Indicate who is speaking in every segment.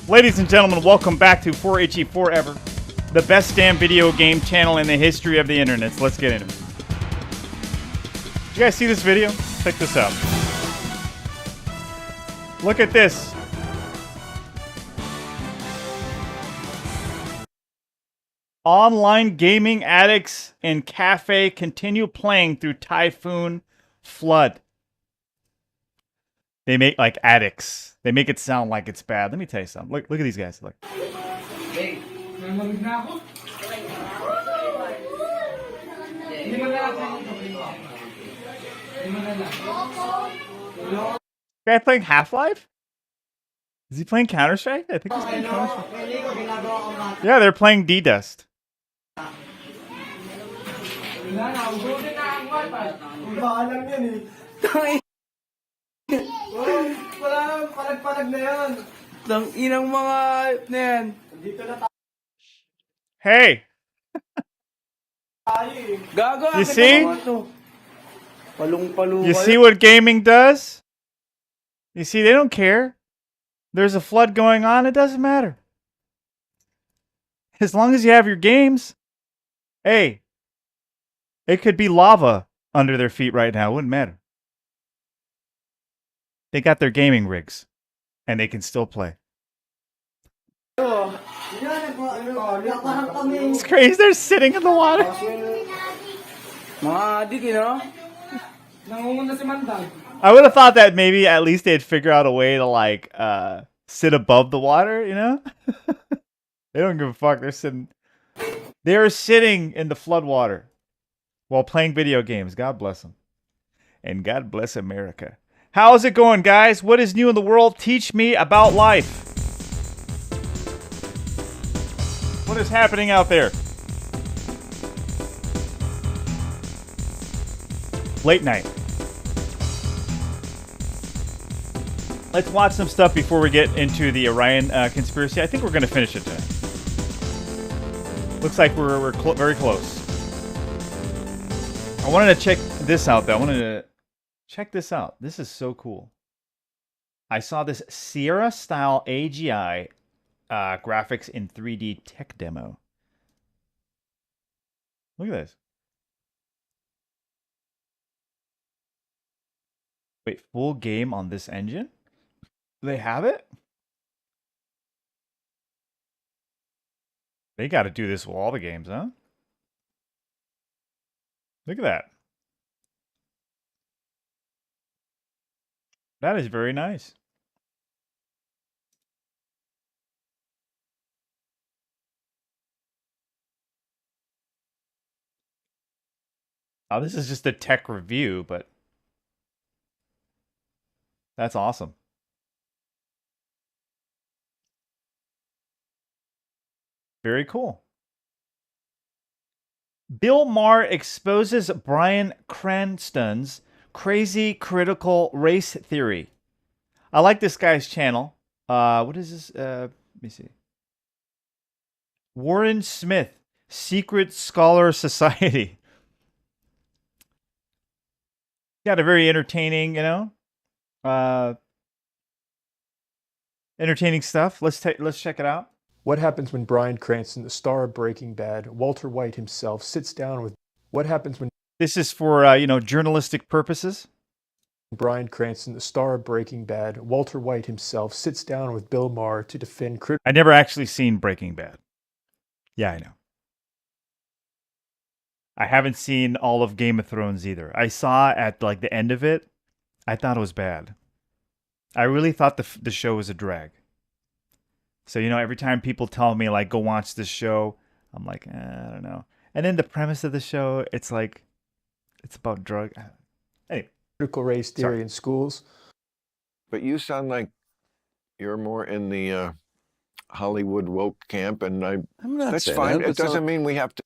Speaker 1: Ladies and gentlemen, welcome back to 4HE Forever, the best damn video game channel in the history of the internet. So let's get into it. Did you guys see this video? Check this out. Look at this. Online gaming addicts in cafe continue playing through typhoon flood. They make like addicts. They make it sound like it's bad. Let me tell you something. Look at these guys. Look. Guy playing Half-Life? Is he playing Counter-Strike? I think he's playing Counter-Strike. Yeah, they're playing D-Dust. Hey! You see? You see what gaming does? You see, they don't care. There's a flood going on, it doesn't matter. As long as you have your games. Hey, it could be lava under their feet right now. It wouldn't matter. They got their gaming rigs, and they can still play. It's crazy. They're sitting in the water. I would have thought that maybe at least they'd figure out a way to like sit above the water, you know? They don't give a fuck. They're sitting in the flood water while playing video games. God bless them. And God bless America. How's it going, guys? What is new in the world? Teach me about life. What is happening out there? Late night. Let's watch some stuff before we get into the Orion conspiracy. I think we're going to finish it today. Looks like we're very close. I wanted to check this out, though. I wanted to check this out. This is so cool. I saw this Sierra-style AGI graphics in 3D tech demo. Look at this. Wait, full game on this engine? They have it? They got to do this with all the games, huh? Look at that. That is very nice. Oh, this is just a tech review, but that's awesome. Very cool. Bill Maher exposes Bryan Cranston's crazy critical race theory. I like this guy's channel. What is this? Let me see. Warren Smith, Secret Scholar Society. Got a very entertaining, entertaining stuff. Let's check it out.
Speaker 2: What happens when Bryan Cranston, the star of Breaking Bad, Walter White himself, sits down with... What happens when...
Speaker 1: This is for, journalistic purposes.
Speaker 2: Bryan Cranston, the star of Breaking Bad, Walter White himself, sits down with Bill Maher to defend...
Speaker 1: I never actually seen Breaking Bad. Yeah, I know. I haven't seen all of Game of Thrones either. I saw at, like, the end of it. I thought it was bad. I really thought the show was a drag. So, every time people tell me, like, go watch this show, I'm like, I don't know. And then the premise of the show, it's like, it's about drug. Anyway.
Speaker 2: Critical race theory in schools.
Speaker 3: But you sound like you're more in the Hollywood woke camp, and
Speaker 4: I'm not
Speaker 3: that's
Speaker 4: saying
Speaker 3: fine.
Speaker 4: that,
Speaker 3: It doesn't mean we have to.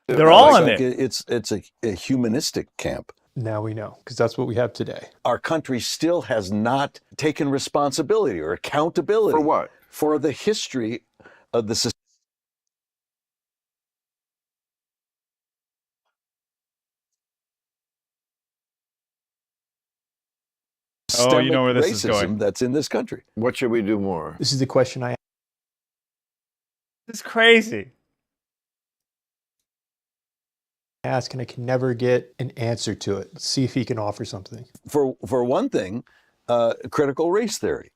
Speaker 1: They're all in
Speaker 4: like
Speaker 1: there.
Speaker 4: It's a humanistic camp.
Speaker 2: Now we know, because that's what we have today.
Speaker 4: Our country still has not taken responsibility or accountability.
Speaker 3: For what?
Speaker 4: For the history of the society.
Speaker 1: Oh, you know where this
Speaker 4: racism
Speaker 1: is going.
Speaker 4: that's in this country.
Speaker 3: What should we do more?
Speaker 2: This is the question I
Speaker 1: It's crazy.
Speaker 2: ask, and I can never get an answer to it. Let's see if he can offer something.
Speaker 4: For one thing, critical race theory,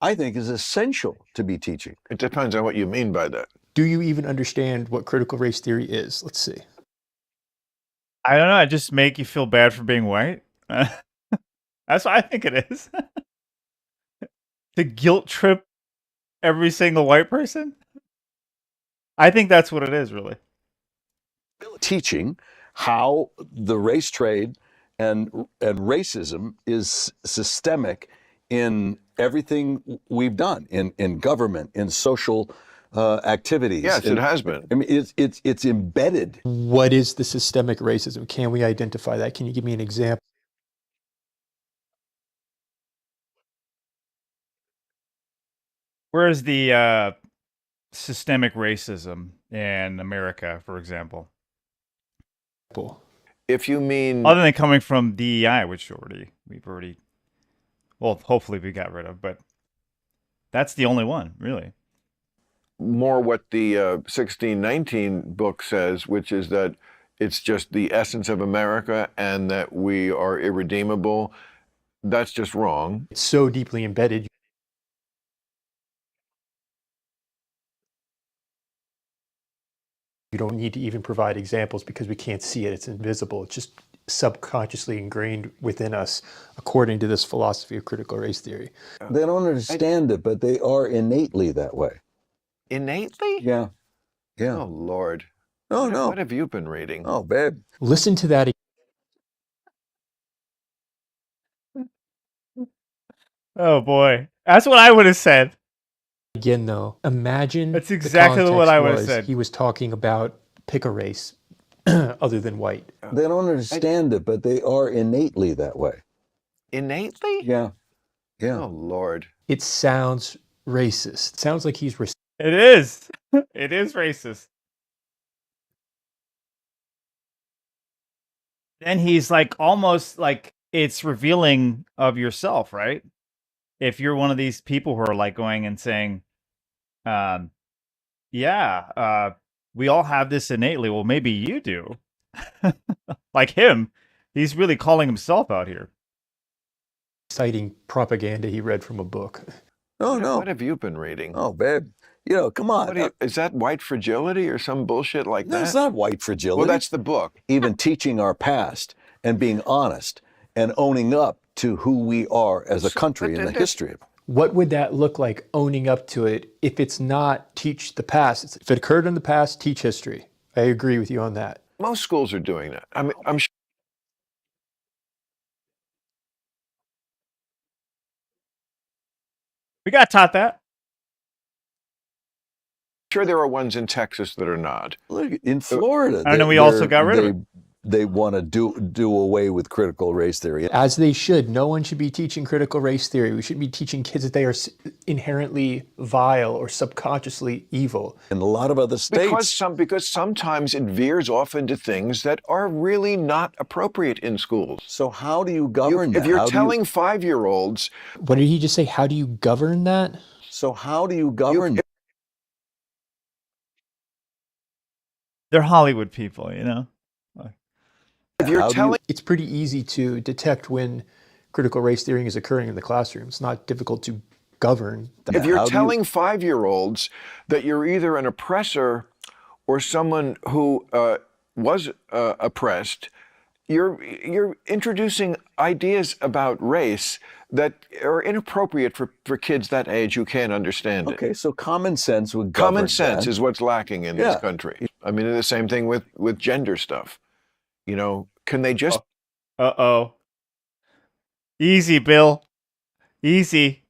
Speaker 4: I think, is essential to be teaching.
Speaker 3: It depends on what you mean by that.
Speaker 2: Do you even understand what critical race theory is? Let's see.
Speaker 1: I don't know. I just make you feel bad for being white. That's what I think it is. To guilt trip every single white person. I think that's what it is, really.
Speaker 4: Teaching how the race trade and racism is systemic in everything we've done in government, in social activities.
Speaker 3: Yes, it has been.
Speaker 4: I mean, it's embedded.
Speaker 2: What is the systemic racism? Can we identify that? Can you give me an example?
Speaker 1: Where's the systemic racism in America, for example?
Speaker 3: If you mean
Speaker 1: Other than coming from DEI, which we've already, well, hopefully we got rid of, but that's the only one, really.
Speaker 3: more what the 1619 book says, which is that it's just the essence of America and that we are irredeemable, that's just wrong.
Speaker 2: It's so deeply embedded. You don't need to even provide examples because we can't see it. It's invisible. It's just subconsciously ingrained within us, according to this philosophy of critical race theory.
Speaker 4: They don't understand it, but they are innately that way.
Speaker 3: Innately?
Speaker 4: Yeah. Yeah.
Speaker 3: Oh, Lord.
Speaker 4: No, no.
Speaker 3: What have you been reading?
Speaker 4: Oh, babe.
Speaker 2: Listen to that
Speaker 1: Oh boy, that's what I would have said.
Speaker 2: again, though. Imagine
Speaker 1: That's
Speaker 2: the
Speaker 1: exactly what
Speaker 2: context
Speaker 1: I would've
Speaker 2: was
Speaker 1: said.
Speaker 2: He was talking about pick a race other than white.
Speaker 4: They don't understand it, but they are innately that way.
Speaker 3: Innately?
Speaker 4: Yeah. Yeah.
Speaker 3: Oh, Lord.
Speaker 2: It sounds racist. It sounds like he's
Speaker 1: It is. It is racist. Then he's like almost like it's revealing of yourself, right? If you're one of these people who are like going and saying, yeah, we all have this innately. Well, maybe you do. Like him, he's really calling himself out here.
Speaker 2: citing propaganda he read from a book.
Speaker 4: No, no.
Speaker 3: What have you been reading?
Speaker 4: Oh, babe. You know, come on.
Speaker 3: Is that white fragility or some bullshit like that?
Speaker 4: That's not white fragility.
Speaker 3: Well, that's the book.
Speaker 4: Even teaching our past and being honest and owning up to who we are as a country and the history.
Speaker 2: What would that look like, owning up to it, if it's not teach the past? If it occurred in the past, teach history. I agree with you on that.
Speaker 3: Most schools are doing that. I mean, I'm
Speaker 1: We got taught that.
Speaker 3: sure there are ones in Texas that are not.
Speaker 4: Look, in Florida,
Speaker 1: I know we also got rid of it.
Speaker 4: They want to do away with critical race theory.
Speaker 2: As they should. No one should be teaching critical race theory. We shouldn't be teaching kids that they are inherently vile or subconsciously evil.
Speaker 4: In a lot of other states.
Speaker 3: Because sometimes it veers off into things that are really not appropriate in schools.
Speaker 4: So how do you govern that?
Speaker 3: If you're
Speaker 4: How do
Speaker 3: telling 5-year-olds,
Speaker 2: What did he just say? How do you govern that?
Speaker 4: So how do you govern that?
Speaker 1: They're Hollywood people, you know?
Speaker 3: if you're
Speaker 4: How do you-
Speaker 3: telling
Speaker 2: It's pretty easy to detect when critical race theory is occurring in the classroom. It's not difficult to govern.
Speaker 3: if you're
Speaker 4: How do you-
Speaker 3: telling 5-year-olds that you're either an oppressor or someone who was oppressed, you're introducing ideas about race that are inappropriate for kids that age who can't understand it.
Speaker 4: Okay, so common sense would govern
Speaker 3: Common sense
Speaker 4: that.
Speaker 3: is what's lacking in
Speaker 4: Yeah.
Speaker 3: this country. I mean, the same thing with gender stuff. You know, can they just
Speaker 1: Uh-oh. Easy, Bill. Easy.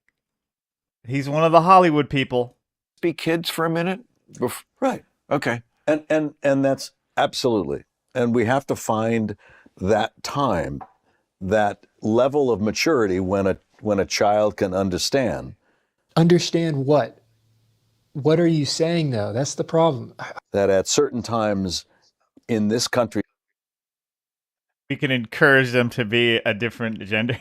Speaker 1: He's one of the Hollywood people.
Speaker 3: be kids for a minute?
Speaker 4: Right.
Speaker 3: Okay.
Speaker 4: And that's absolutely. And we have to find that time, that level of maturity when a child can understand
Speaker 2: Understand what? What are you saying, though? That's the problem.
Speaker 4: that at certain times in this country,
Speaker 1: We can encourage them to be a different gender.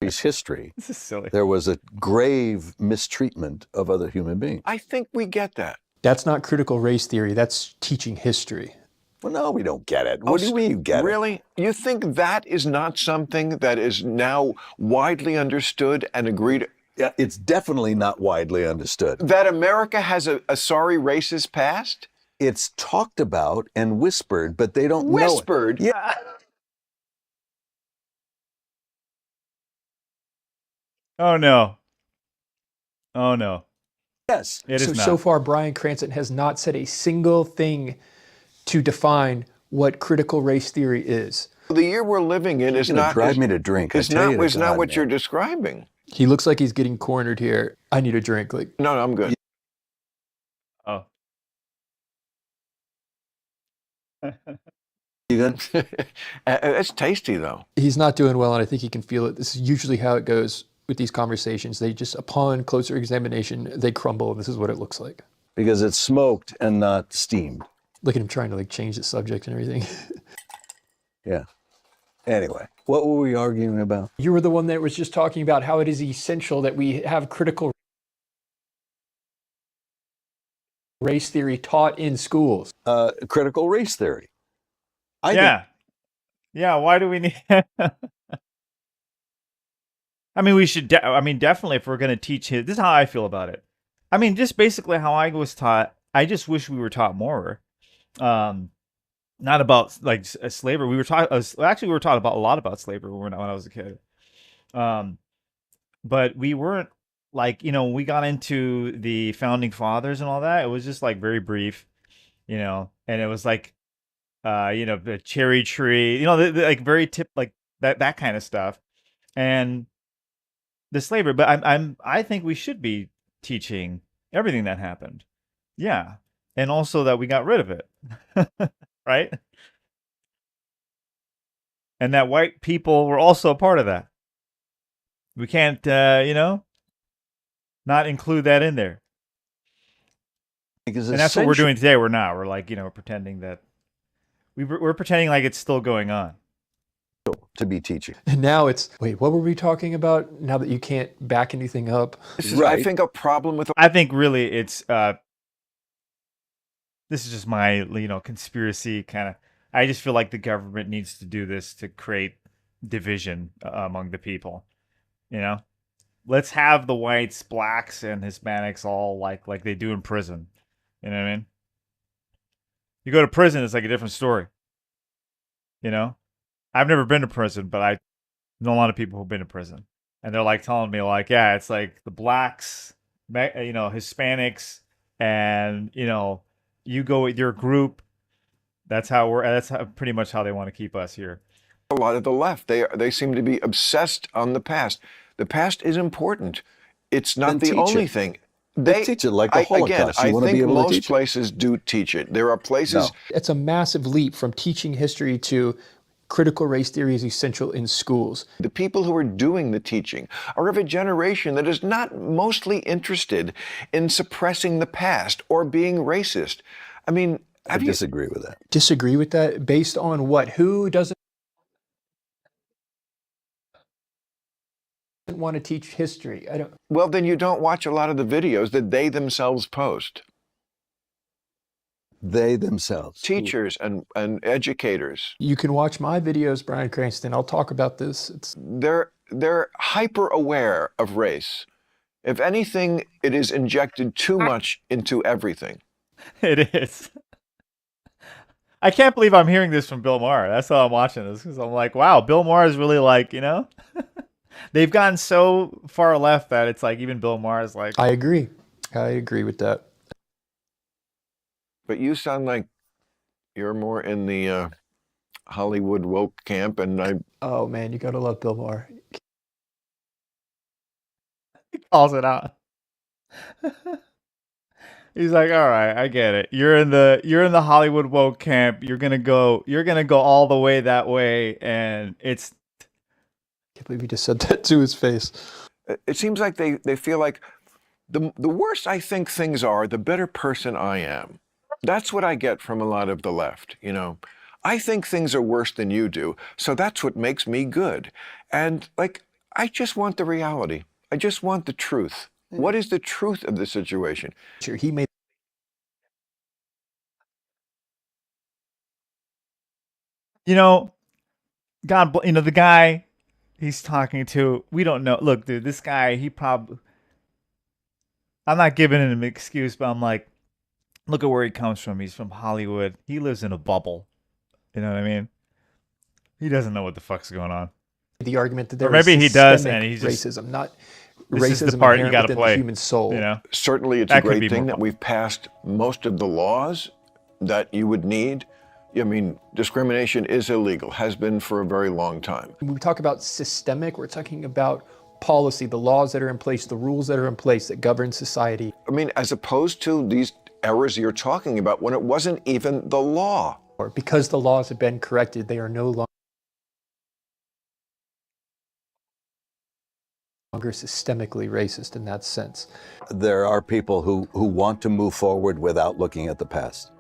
Speaker 4: history,
Speaker 1: This is silly.
Speaker 4: there was a grave mistreatment of other human beings.
Speaker 3: I think we get that.
Speaker 2: That's not critical race theory. That's teaching history.
Speaker 4: Well, no, we don't get it. What do you mean you get it?
Speaker 3: Really? You think that is not something that is now widely understood and agreed?
Speaker 4: Yeah, it's definitely not widely understood.
Speaker 3: That America has a sorry racist past?
Speaker 4: It's talked about and whispered, but they don't know
Speaker 3: Whispered?
Speaker 4: it. Yeah.
Speaker 1: Oh no. Oh no.
Speaker 4: Yes.
Speaker 1: It is not.
Speaker 2: So far, Bryan Cranston has not said a single thing to define what critical race theory is.
Speaker 3: The year we're living in is
Speaker 4: You're gonna
Speaker 3: not
Speaker 4: drive me to drink. I
Speaker 3: It's
Speaker 4: tell
Speaker 3: not.
Speaker 4: you to
Speaker 3: It's not
Speaker 4: God,
Speaker 3: what
Speaker 4: man.
Speaker 3: you're describing.
Speaker 2: He looks like he's getting cornered here. I need a drink. Like,
Speaker 3: No, I'm good.
Speaker 1: Oh.
Speaker 4: You good?
Speaker 3: It's tasty though.
Speaker 2: he's not doing well, and I think he can feel it. This is usually how it goes with these conversations. They just, upon closer examination, they crumble, and this is what it looks like.
Speaker 4: Because it's smoked and not steamed.
Speaker 2: Look at him trying to like change the subject and everything.
Speaker 4: Yeah. Anyway, what were we arguing about?
Speaker 2: You were the one that was just talking about how it is essential that we have critical race theory taught in schools.
Speaker 4: Critical race theory. I
Speaker 1: Yeah. Yeah, why do we need I mean, we should definitely if we're going to teach this is how I feel about it. I mean, just basically how I was taught. I just wish we were taught more. Not about like slavery. We were taught actually we were taught about a lot about slavery when I was a kid. But we weren't like, we got into the founding fathers and all that. It was just like very brief, and it was like the cherry tree, like very like that kind of stuff. And the slavery, but I think we should be teaching everything that happened. Yeah. And also that we got rid of it. Right? And that white people were also a part of that. We can't, not include that in there.
Speaker 4: Because
Speaker 1: and that's what we're doing today. We're not. We're like, pretending that we're pretending like it's still going on.
Speaker 4: To be teaching.
Speaker 2: And now it's, wait, what were we talking about? Now that you can't back anything up.
Speaker 3: This is, I think, a problem with.
Speaker 1: I think really it's. This is just my, conspiracy kind of. I just feel like the government needs to do this to create division among the people. Let's have the whites, blacks, and Hispanics all like they do in prison. You know what I mean? You go to prison, it's like a different story. I've never been to prison, but I know a lot of people who've been to prison, and they're like telling me like, yeah, it's like the blacks, Hispanics, and you go with your group. That's pretty much how they want to keep us here.
Speaker 3: A lot of the left, they seem to be obsessed on the past. The past is important. It's not the only thing.
Speaker 4: They teach it like the Holocaust.
Speaker 3: Again, I think most places do teach it. There are places.
Speaker 2: No. It's a massive leap from teaching history to critical race theory is essential in schools.
Speaker 3: The people who are doing the teaching are of a generation that is not mostly interested in suppressing the past or being racist. I mean,
Speaker 4: I disagree with that.
Speaker 2: Disagree with that? Based on what? Who doesn't want to teach history? I don't.
Speaker 3: Well, then you don't watch a lot of the videos that they themselves post.
Speaker 4: They themselves.
Speaker 3: Teachers and educators.
Speaker 2: You can watch my videos, Bryan Cranston. I'll talk about this.
Speaker 3: They're hyper aware of race. If anything, it is injected too much into everything.
Speaker 1: It is. I can't believe I'm hearing this from Bill Maher. That's how I'm watching this, because I'm like, wow, Bill Maher is really like, they've gone so far left that it's like even Bill Maher is like.
Speaker 2: I agree with that.
Speaker 3: But you sound like you're more in the Hollywood woke camp, and I.
Speaker 2: Oh man, you gotta love Bill Maher.
Speaker 1: He calls it out. He's like, all right, I get it. You're in the Hollywood woke camp. You're gonna go all the way that way, and it's.
Speaker 2: I can't believe you just said that to his face.
Speaker 3: It seems like they feel like the worse I think things are, the better person I am. That's what I get from a lot of the left, I think things are worse than you do, so that's what makes me good. And like, I just want the reality. I just want the truth. What is the truth of the situation?
Speaker 2: He made
Speaker 1: You know, the guy he's talking to, we don't know. Look, dude, this guy, I'm not giving him an excuse, but I'm like, look at where he comes from. He's from Hollywood. He lives in a bubble. You know what I mean? He doesn't know what the fuck's going on.
Speaker 2: the argument that there
Speaker 1: Or maybe
Speaker 2: is
Speaker 1: he does,
Speaker 2: systemic
Speaker 1: and he's just-
Speaker 2: racism, not
Speaker 1: This
Speaker 2: racism
Speaker 1: is the part you
Speaker 2: inherent
Speaker 1: got to
Speaker 2: within
Speaker 1: play.
Speaker 2: the human soul.
Speaker 1: You know?
Speaker 3: Certainly, it's
Speaker 1: That
Speaker 3: a
Speaker 1: could be
Speaker 3: great thing
Speaker 1: more
Speaker 3: that we've passed most of the laws that you would need. I mean, discrimination is illegal, has been for a very long time.
Speaker 2: When we talk about systemic, we're talking about policy, the laws that are in place, the rules that are in place that govern society.
Speaker 3: I mean, as opposed to these errors you're talking about when it wasn't even the law.
Speaker 2: Or because the laws have been corrected, they are no longer systemically racist in that sense.
Speaker 4: There are people who want to move forward without looking at the past.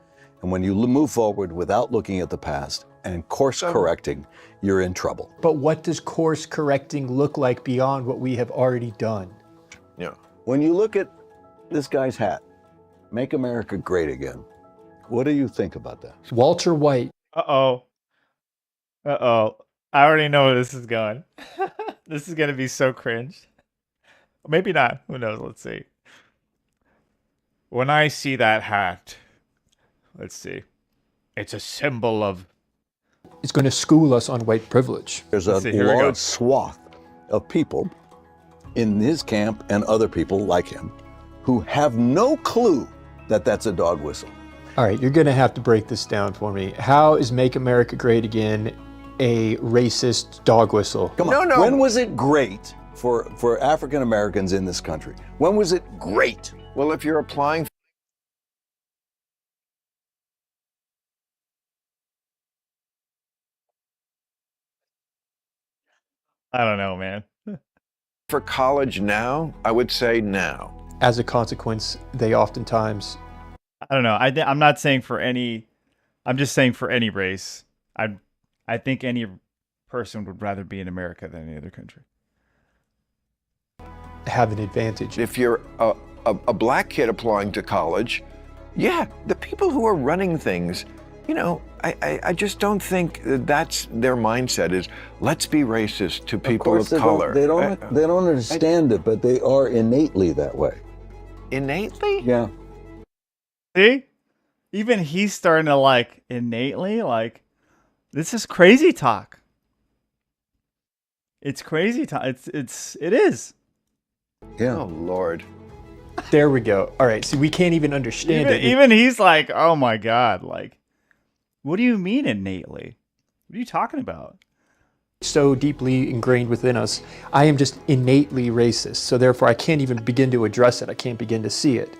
Speaker 4: And when you move forward without looking at the past and course correcting, you're in trouble.
Speaker 2: But what does course correcting look like beyond what we have already done?
Speaker 3: Yeah.
Speaker 4: When you look at this guy's hat, Make America Great Again, what do you think about that?
Speaker 2: Walter White.
Speaker 1: Uh-oh. I already know where this is going. This is going to be so cringe. Maybe not. Who knows? Let's see. When I see that hat, let's see. It's a symbol of...
Speaker 2: Is going to school us on white privilege.
Speaker 4: There's a
Speaker 1: Let's see, here we go.
Speaker 4: large swath of people in his camp and other people like him who have no clue that that's a dog whistle.
Speaker 2: All right, you're going to have to break this down for me. How is Make America Great Again a racist dog whistle?
Speaker 4: Come on.
Speaker 3: No.
Speaker 4: When was it great for African Americans in this country? When was it great?
Speaker 3: Well, if you're applying
Speaker 1: I don't know, man.
Speaker 3: for college now, I would say now.
Speaker 2: As a consequence, they oftentimes...
Speaker 1: I don't know. I'm not saying for any... I'm just saying for any race. I think any person would rather be in America than any other country.
Speaker 2: have an advantage.
Speaker 3: If you're a black kid applying to college, yeah, the people who are running things, you know, I just don't think that's their mindset is, let's be racist to people of color.
Speaker 4: They don't understand it, but they are innately that way.
Speaker 3: Innately?
Speaker 4: Yeah.
Speaker 1: See? Even he's starting to like innately like, this is crazy talk. It's crazy talk. It is.
Speaker 4: Yeah.
Speaker 3: Oh, Lord.
Speaker 2: There we go. All right. See, we can't even understand it.
Speaker 1: Even he's like, oh my God. Like, what do you mean innately? What are you talking about?
Speaker 2: So deeply ingrained within us. I am just innately racist. So therefore, I can't even begin to address it. I can't begin to see it.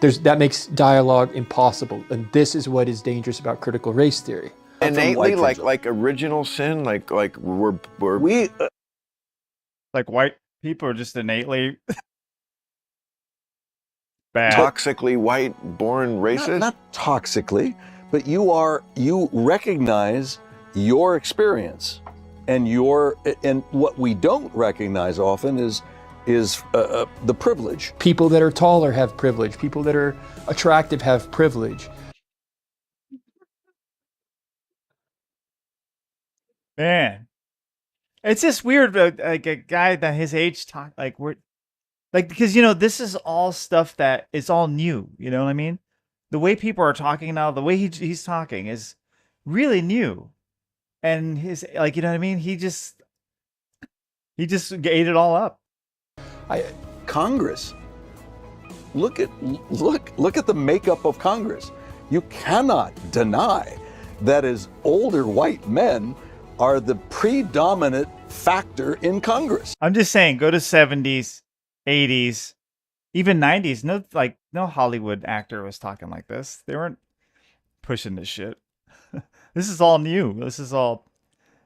Speaker 2: That makes dialogue impossible. And this is what is dangerous about critical race theory.
Speaker 3: Innately,
Speaker 4: white
Speaker 3: like original sin, like we're
Speaker 4: We
Speaker 1: Like white people are just innately bad.
Speaker 3: toxically white, born racist.
Speaker 4: not toxically, but you recognize your experience, and what we don't recognize often is the privilege.
Speaker 2: People that are taller have privilege. People that are attractive have privilege.
Speaker 1: Man, it's just weird. Like a guy that his age talk like we're like, because this is all stuff that is all new. You know what I mean? The way people are talking now, the way he's talking is really new, and his like, you know what I mean? He just ate it all up.
Speaker 4: Congress. Look at the makeup of Congress. You cannot deny that as older white men are the predominant factor in Congress.
Speaker 1: I'm just saying, go to 70s, 80s, even 90s. No Hollywood actor was talking like this. They weren't pushing this shit. This is all new. This is all,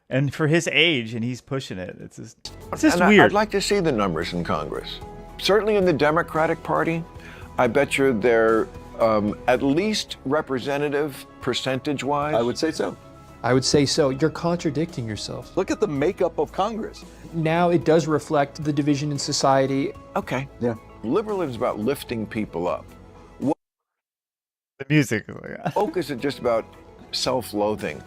Speaker 1: and for his age, and he's pushing it. It's just
Speaker 3: And
Speaker 1: weird.
Speaker 3: I'd like to see the numbers in Congress. Certainly in the Democratic Party, I bet you they're at least representative percentage-wise.
Speaker 4: I would say so.
Speaker 2: I would say so. You're contradicting yourself.
Speaker 4: Look at the makeup of Congress.
Speaker 2: Now it does reflect the division in society.
Speaker 3: Okay.
Speaker 4: Yeah.
Speaker 3: Liberalism is about lifting people up.
Speaker 1: The music.
Speaker 3: Woke isn't just about self-loathing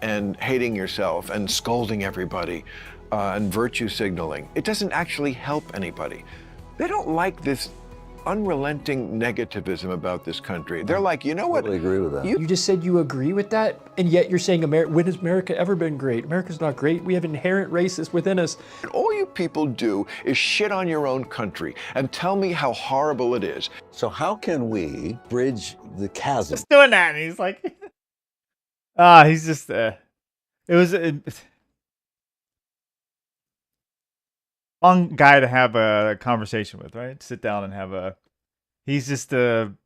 Speaker 3: and hating yourself and scolding everybody and virtue signaling. It doesn't actually help anybody. They don't like this unrelenting negativism about this country. They're like, you know what?
Speaker 4: I totally agree with that.
Speaker 2: You just said you agree with that, and yet you're saying when has America ever been great? America's not great. We have inherent racists within us.
Speaker 3: All you people do is shit on your own country and tell me how horrible it is.
Speaker 4: So how can we bridge the chasm?
Speaker 1: Just doing that, and he's like, he's just. It was a fun guy to have a conversation with, right? Sit down and have a. He's just got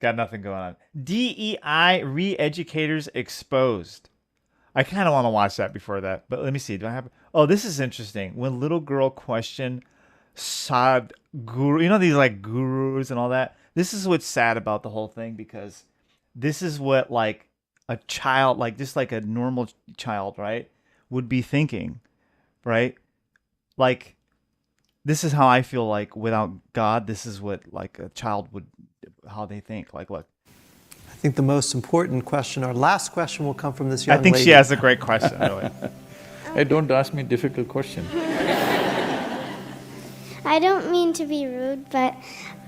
Speaker 1: nothing going on. DEI re-educators exposed. I kind of want to watch that before that, but let me see. Do I have? Oh, this is interesting. When little girl questioned Sadhguru, you know these like gurus and all that. This is what's sad about the whole thing, because this is what like a child, like just like a normal child, right, would be thinking, right? Like, this is how I feel like without God. This is what like a child would, how they think. Like, look.
Speaker 5: I think the most important question, our last question, will come from this young
Speaker 1: I think
Speaker 5: lady.
Speaker 1: she has a great question. Really.
Speaker 6: Hey, don't ask me difficult question.
Speaker 7: I don't mean to be rude, but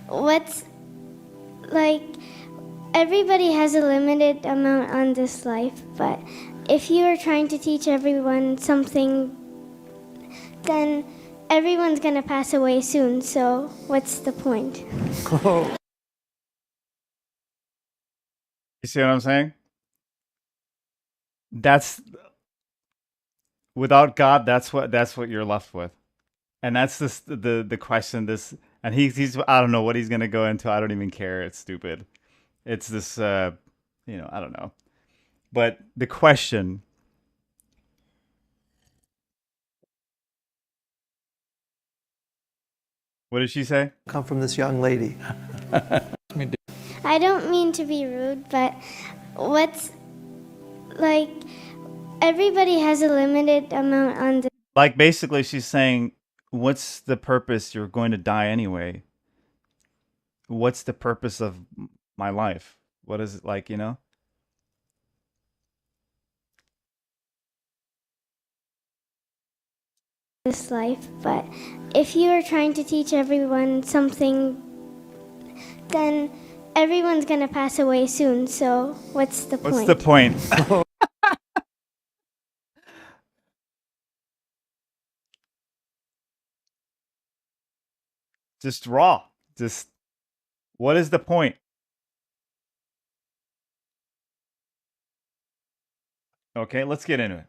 Speaker 7: what's like, everybody has a limited amount on this life, but if you are trying to teach everyone something, then everyone's gonna pass away soon, so what's the point?
Speaker 1: You see what I'm saying? That's without God. That's what you're left with, and that's the question. This, and he's I don't know what he's gonna go into. I don't even care. It's stupid. It's this I don't know, but the question. What did she say?
Speaker 5: Come from this young lady.
Speaker 7: I don't mean to be rude, but what's like, everybody has a limited amount on this.
Speaker 1: Like, basically, she's saying, what's the purpose? You're going to die anyway. What's the purpose of my life? What is it like,
Speaker 7: This life, but if you are trying to teach everyone something, then everyone's gonna pass away soon, so what's the point?
Speaker 1: What's the point? Just raw. Just, what is the point? Okay, let's get into it.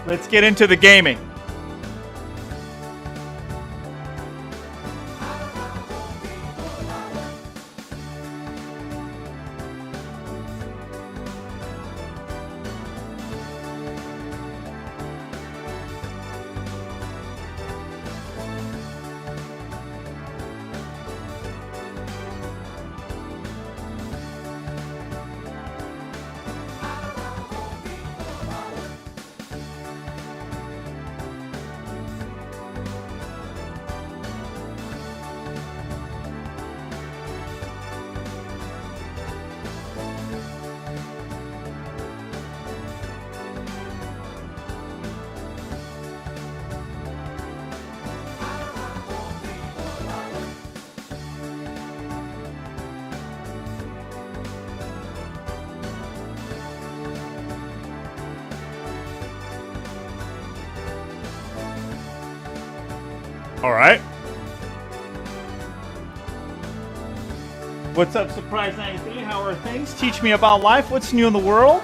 Speaker 1: Let's get into the gaming. All right. What's up, Surprise 93? How are things? Teach me about life. What's new in the world?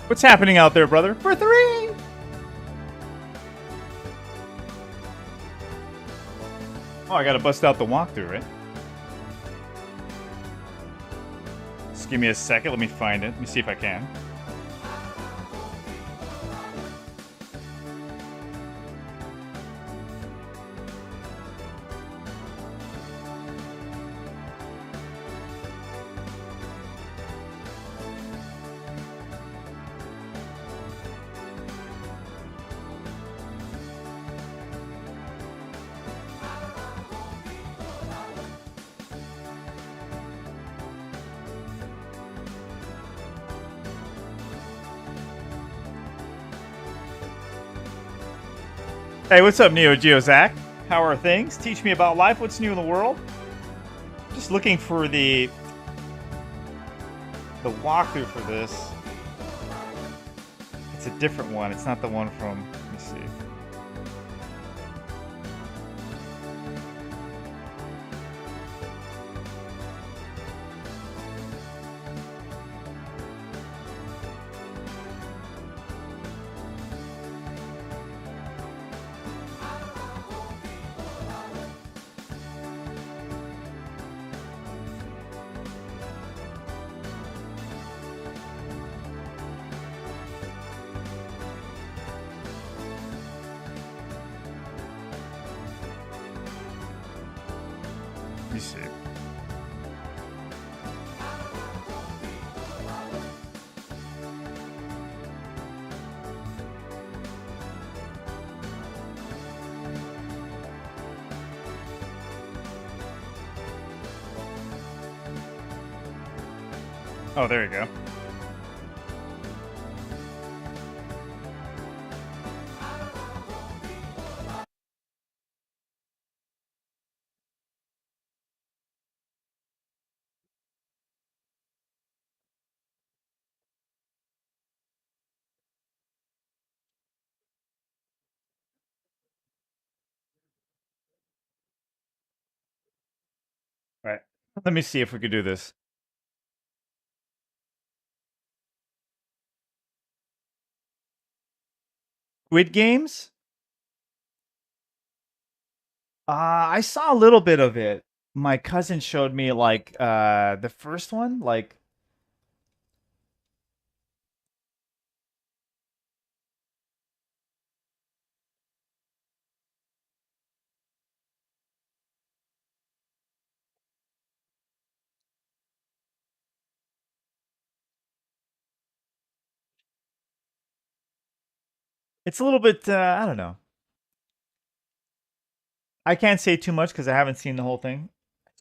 Speaker 1: What's happening out there, brother? For 3! Oh, I gotta bust out the walkthrough, right? Just give me a second. Let me find it. Let me see if I can. Hey, what's up, Neo Geo Zach? How are things? Teach me about life. What's new in the world? Just looking for the walkthrough for this. It's a different one. It's not the one from. Let me see. Let me see. Oh, there you go. Right. Let me see if we could do this. Squid Games? I saw a little bit of it. My cousin showed me like the first one, like it's a little bit I don't know. I can't say too much because I haven't seen the whole thing.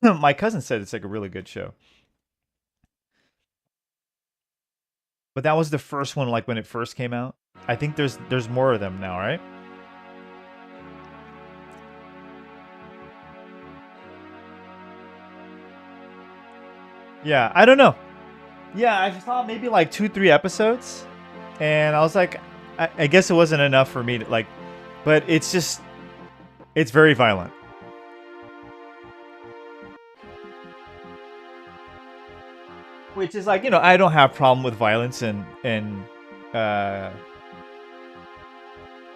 Speaker 1: My cousin said it's like a really good show. But that was the first one, like when it first came out. I think there's more of them now, right? Yeah, I don't know. Yeah, I saw maybe like 2-3 episodes, and I was like, I guess it wasn't enough for me to like, but it's just, it's very violent. Which is like, I don't have problem with violence uh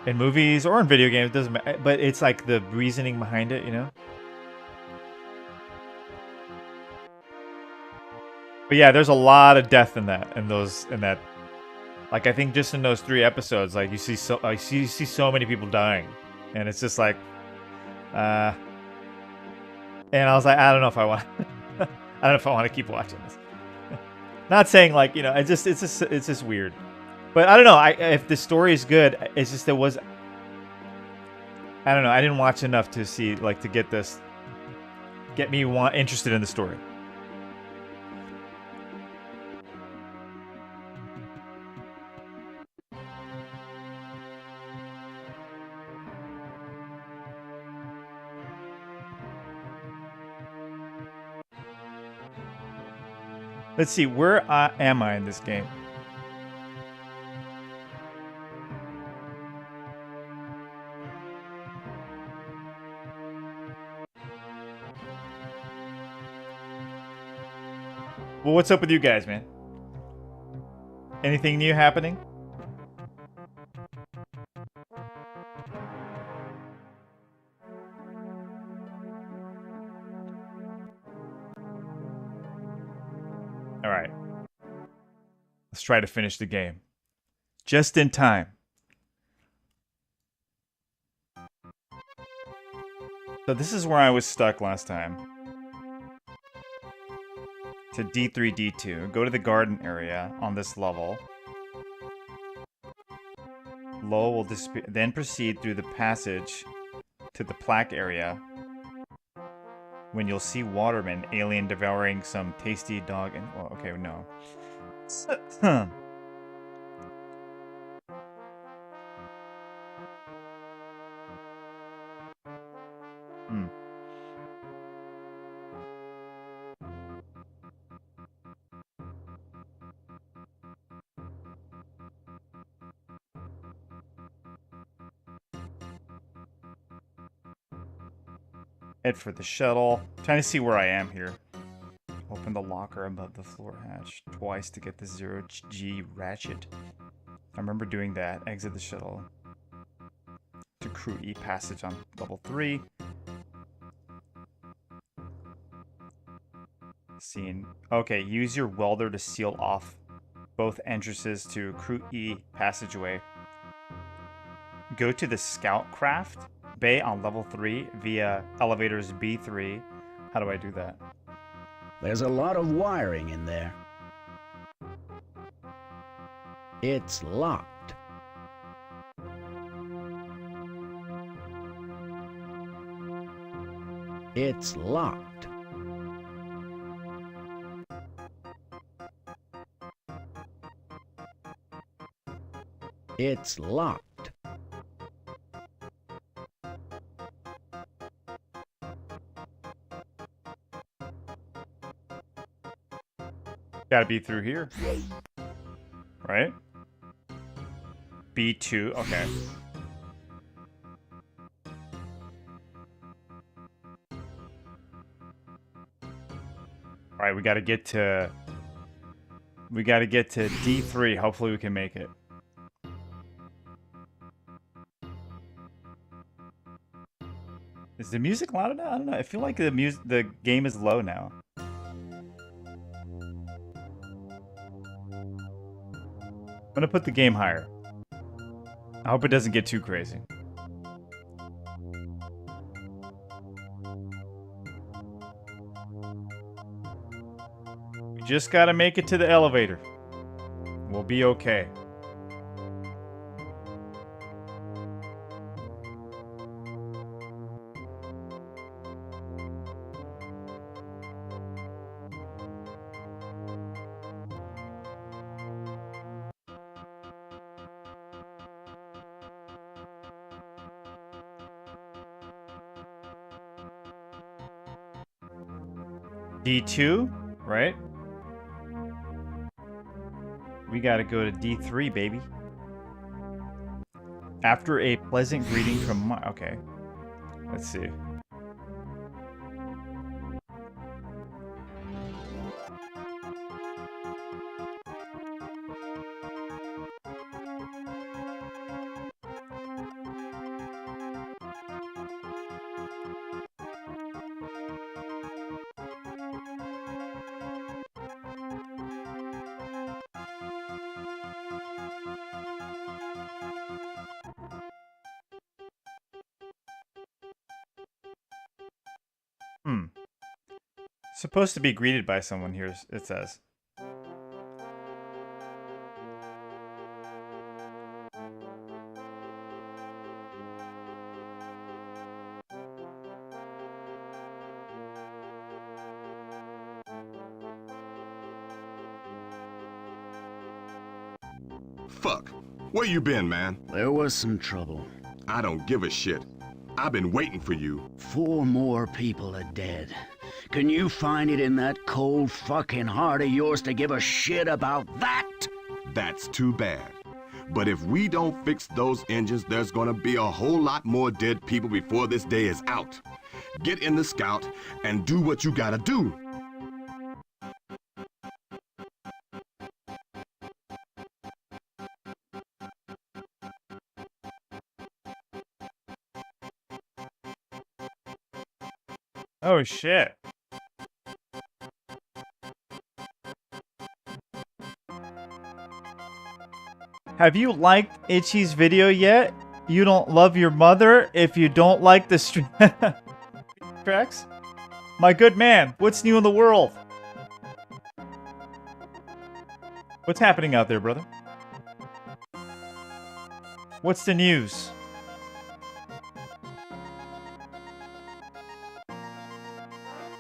Speaker 1: in movies or in video games. It doesn't matter, but it's like the reasoning behind it. But yeah, there's a lot of death in that. Like I think just in those 3 episodes, like you see so many people dying, and it's just like, and I was like, I don't know if I want, I don't know if I want to keep watching this. Not saying like it's just weird, but I don't know. If the story is good, it's just there was. I don't know. I didn't watch enough to see like to get me interested in the story. Let's see, where am I in this game? Well, what's up with you guys, man? Anything new happening? All right. Let's try to finish the game. Just in time. So this is where I was stuck last time. To D3, D2. Go to the garden area on this level. Low will then proceed through the passage to the plaque area. When you'll see Waterman, alien devouring some tasty dog and... Well, okay, no. Head for the shuttle. Trying to see where I am here. Open the locker above the floor hatch twice to get the 0G ratchet. I remember doing that. Exit the shuttle. To crew E passage on level 3. Scene. Okay, use your welder to seal off both entrances to crew E passageway. Go to the scout craft bay on level 3 via elevators B3. How do I do that?
Speaker 8: There's a lot of wiring in there. It's locked. It's locked. It's locked.
Speaker 1: Gotta be through here. Right? B2, okay. Alright, we gotta get to D3. Hopefully we can make it. Is the music loud enough? I don't know. I feel like the game is low now. I'm gonna put the game higher. I hope it doesn't get too crazy. We just gotta make it to the elevator. We'll be okay. D2, right? We gotta go to D3, baby. After a pleasant greeting from my... Okay. Let's see. Supposed to be greeted by someone here, it says.
Speaker 9: Fuck. Where you been, man?
Speaker 8: There was some trouble.
Speaker 9: I don't give a shit. I've been waiting for you.
Speaker 8: 4 more people are dead. Can you find it in that cold fucking heart of yours to give a shit about that?
Speaker 9: That's too bad. But if we don't fix those engines, there's gonna be a whole lot more dead people before this day is out. Get in the Scout and do what you gotta do.
Speaker 1: Oh shit. Have you liked Itchy's video yet? You don't love your mother if you don't like the stream tracks? My good man, what's new in the world? What's happening out there, brother? What's the news?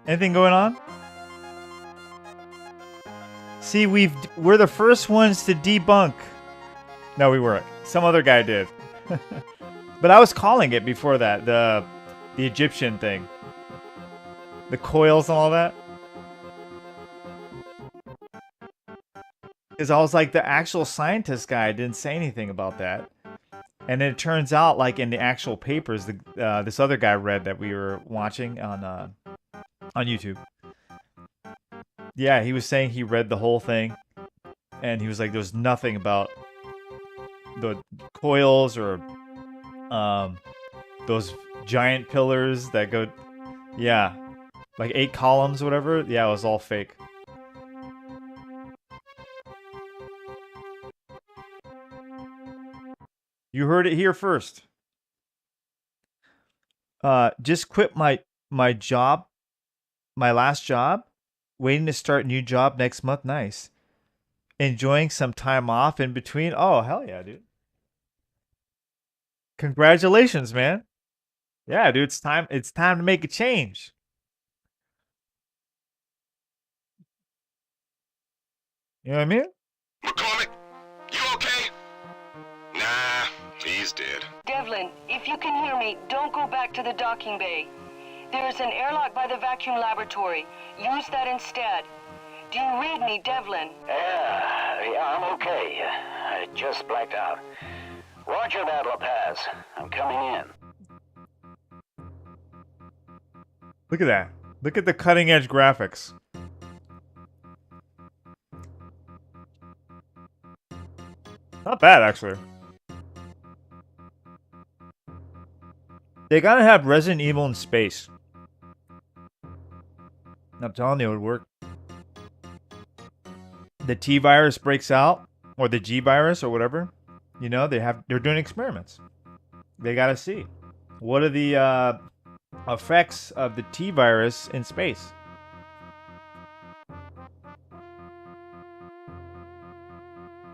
Speaker 1: Anything going on? See, we're the first ones to debunk. No, we weren't. Some other guy did. But I was calling it before that, the Egyptian thing. The coils and all that. Because I was like, the actual scientist guy didn't say anything about that. And then it turns out, like in the actual papers, this other guy read that we were watching on YouTube. Yeah, he was saying he read the whole thing. And he was like, there's nothing about the coils or those giant pillars that go, yeah, like 8 columns or whatever. Yeah, it was all fake. You heard it here first. Just quit my job, my last job, waiting to start new job next month. Nice. Enjoying some time off in between. Oh, hell yeah, dude. Congratulations, man. Yeah, dude, it's time to make a change. You know what I mean?
Speaker 9: McCormick, you okay? Nah, he's dead.
Speaker 10: Devlin, if you can hear me, don't go back to the docking bay. There's an airlock by the vacuum laboratory. Use that instead. Do you read me, Devlin?
Speaker 8: Yeah, I'm okay. I just blacked out. Roger that, La Paz. I'm coming in.
Speaker 1: Look at that. Look at the cutting edge graphics. Not bad, actually. They gotta have Resident Evil in space. I'm telling you, it would work. The T virus breaks out, or the G virus, or whatever. You know, they're doing experiments. They gotta see what are the effects of the T virus in space.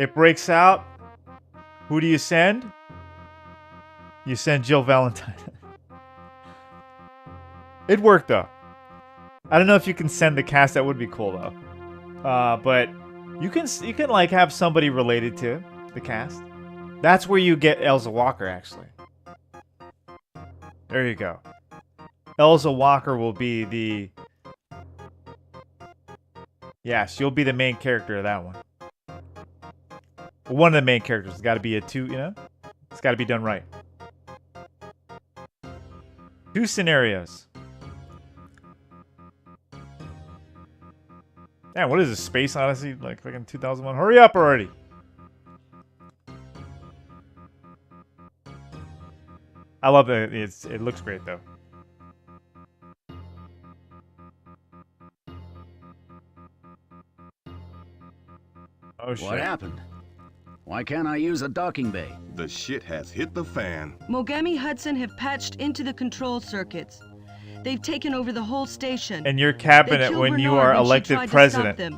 Speaker 1: It breaks out. Who do you send? You send Jill Valentine. It worked though. I don't know if you can send the cast. That would be cool though. But you can like have somebody related to the cast. That's where you get Elsa Walker actually. There you go. Elsa Walker will be the... Yes, you'll be the main character of that one. One of the main characters. It's got to be a two, you know? It's got to be done right. 2 scenarios. Man, what is this? Space Odyssey? Like fucking 2001? Hurry up already! I love that. It looks great though. Oh shit.
Speaker 8: What happened? Why can't I use a docking bay?
Speaker 9: The shit has hit the fan.
Speaker 10: Mogami Hudson have patched into the control circuits. They've taken over the whole station.
Speaker 1: And your cabinet when you are elected president.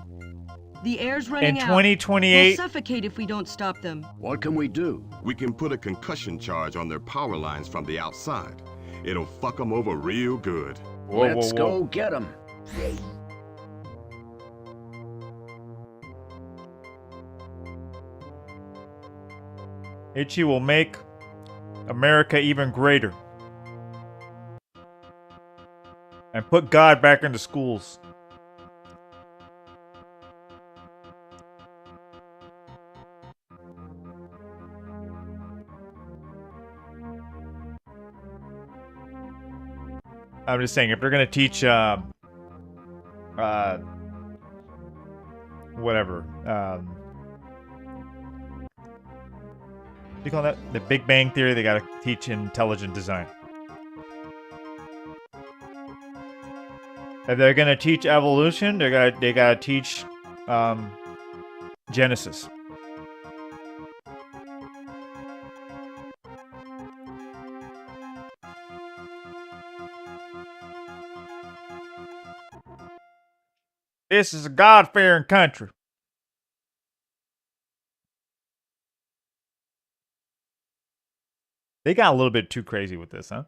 Speaker 10: The air's running
Speaker 1: in
Speaker 10: out.
Speaker 1: 2028.
Speaker 10: We'll suffocate if we don't stop them.
Speaker 8: What can we do?
Speaker 9: We can put a concussion charge on their power lines from the outside. It'll fuck them over real good.
Speaker 8: Let's go get them.
Speaker 1: Ichi will make America even greater. And put God back into schools. I'm just saying, if they're gonna teach, whatever, what do you call that? The Big Bang Theory, they gotta teach intelligent design. If they're gonna teach evolution, they gotta teach Genesis. This is a God-fearing country. They got a little bit too crazy with this, huh?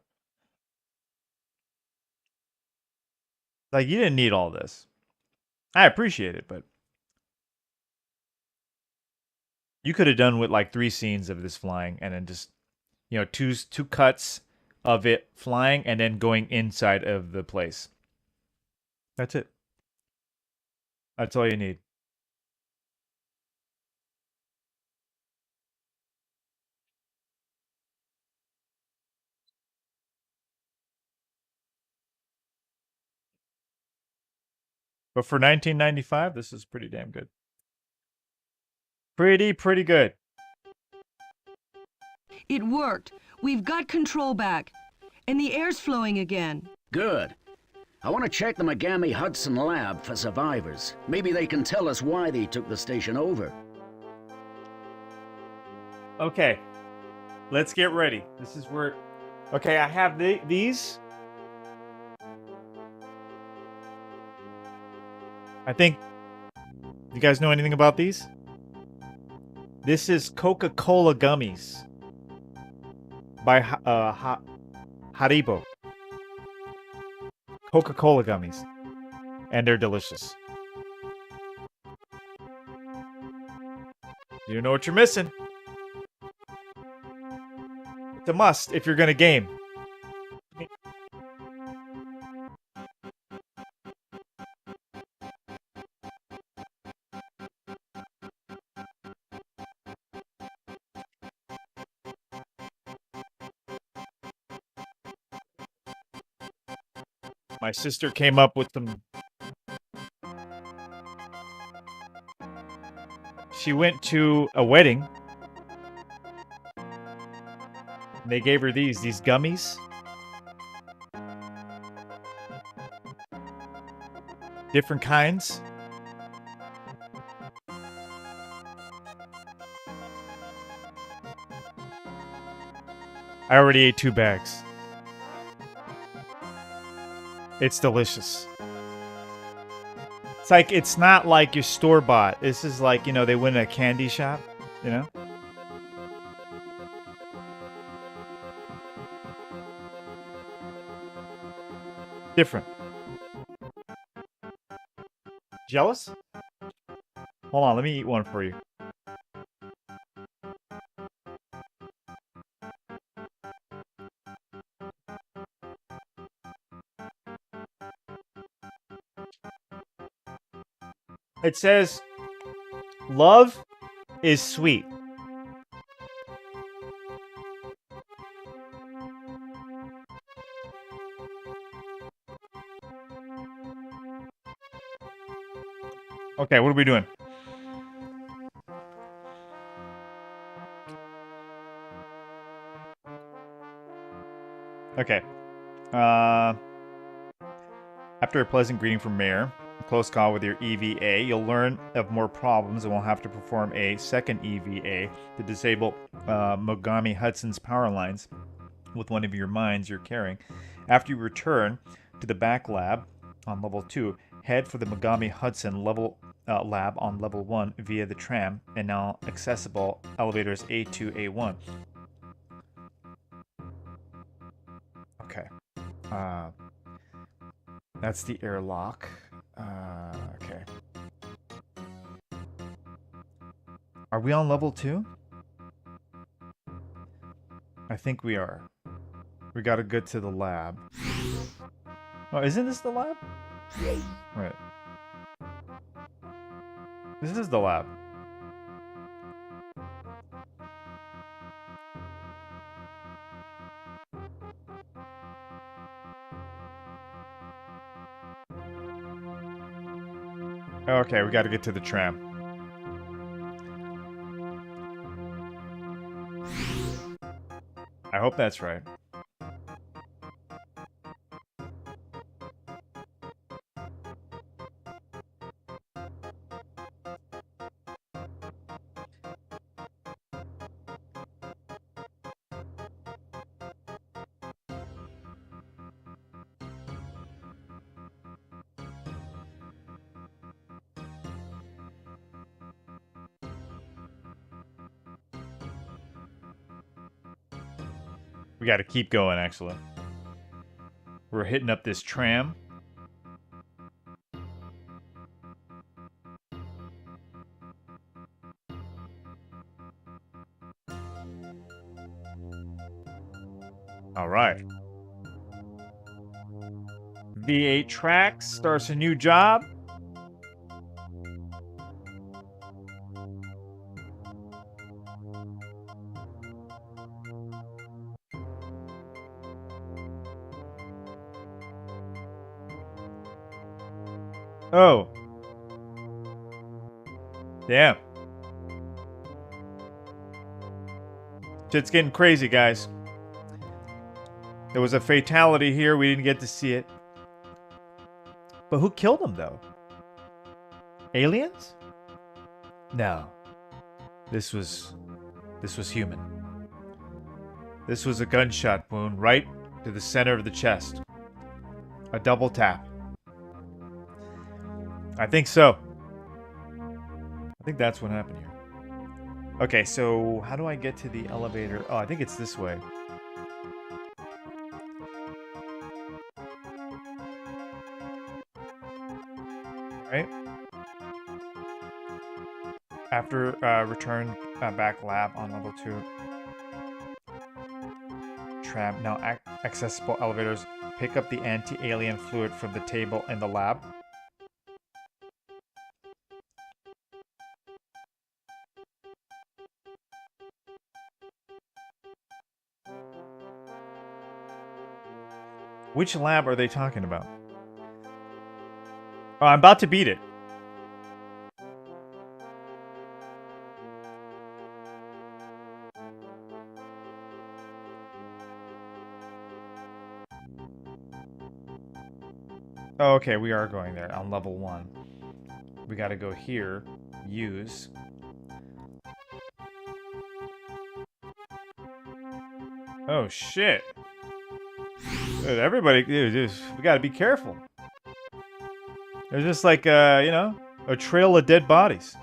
Speaker 1: Like, you didn't need all this. I appreciate it, but you could have done with like 3 scenes of this flying and then just, you know, two cuts of it flying and then going inside of the place. That's it. That's all you need. But for 1995, this is pretty damn good. Pretty good.
Speaker 10: It worked. We've got control back. And the air's flowing again.
Speaker 8: Good. I want to check the Megami Hudson lab for survivors. Maybe they can tell us why they took the station over.
Speaker 1: Okay. Let's get ready. This is where... Okay, I have these. I think... You guys know anything about these? This is Coca-Cola gummies. By Haribo. Coca-Cola gummies. And they're delicious. You know what you're missing. It's a must if you're gonna game. My sister came up with some... She went to a wedding. They gave her these gummies. Different kinds. I already ate 2 bags. It's delicious. It's like, it's not like your store-bought. This is like, you know, they went in a candy shop, you know? Different. Jealous? Hold on, let me eat one for you. It says, love is sweet. Okay, what are we doing? Okay. After a pleasant greeting from Mayor, a close call with your EVA, you'll learn of more problems and will have to perform a second EVA to disable Mogami Hudson's power lines with one of your mines you're carrying. After you return to the back lab on level 2, head for the Mogami Hudson lab on level 1 via the tram and now accessible elevators A2, A1. Okay. That's the airlock. Okay. Are we on level 2? I think we are. We gotta get to the lab. Oh, isn't this the lab? Right. This is the lab. Okay, we gotta get to the tram. I hope that's right. We got to keep going, actually. We're hitting up this tram. All right. V8 Tracks starts a new job. Oh. Damn. Shit's getting crazy, guys. There was a fatality here. We didn't get to see it. But who killed him, though? Aliens? No. This was human. This was a gunshot wound right to the center of the chest. A double tap. I think so. I think that's what happened here. Okay, so how do I get to the elevator? Oh, I think it's this way. Right? After return back lab on level 2. Tram now accessible elevators. Pick up the anti-alien fluid from the table in the lab. Which lab are they talking about? Oh, I'm about to beat it. Oh, okay, we are going there on level 1. We gotta go here. Use. Oh, shit. Dude, everybody, dude, we gotta be careful. There's just like, you know, a trail of dead bodies.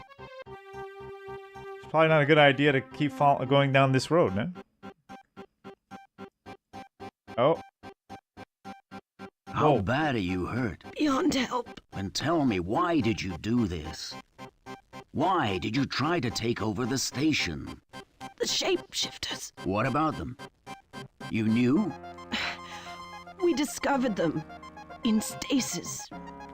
Speaker 1: It's probably not a good idea to keep going down this road, man. Oh.
Speaker 8: How
Speaker 1: Whoa.
Speaker 8: bad are you hurt?
Speaker 11: Beyond help.
Speaker 8: Then tell me, why did you do this? Why did you try to take over the station?
Speaker 11: The shapeshifters.
Speaker 8: What about them? You knew?
Speaker 11: We discovered them in stasis.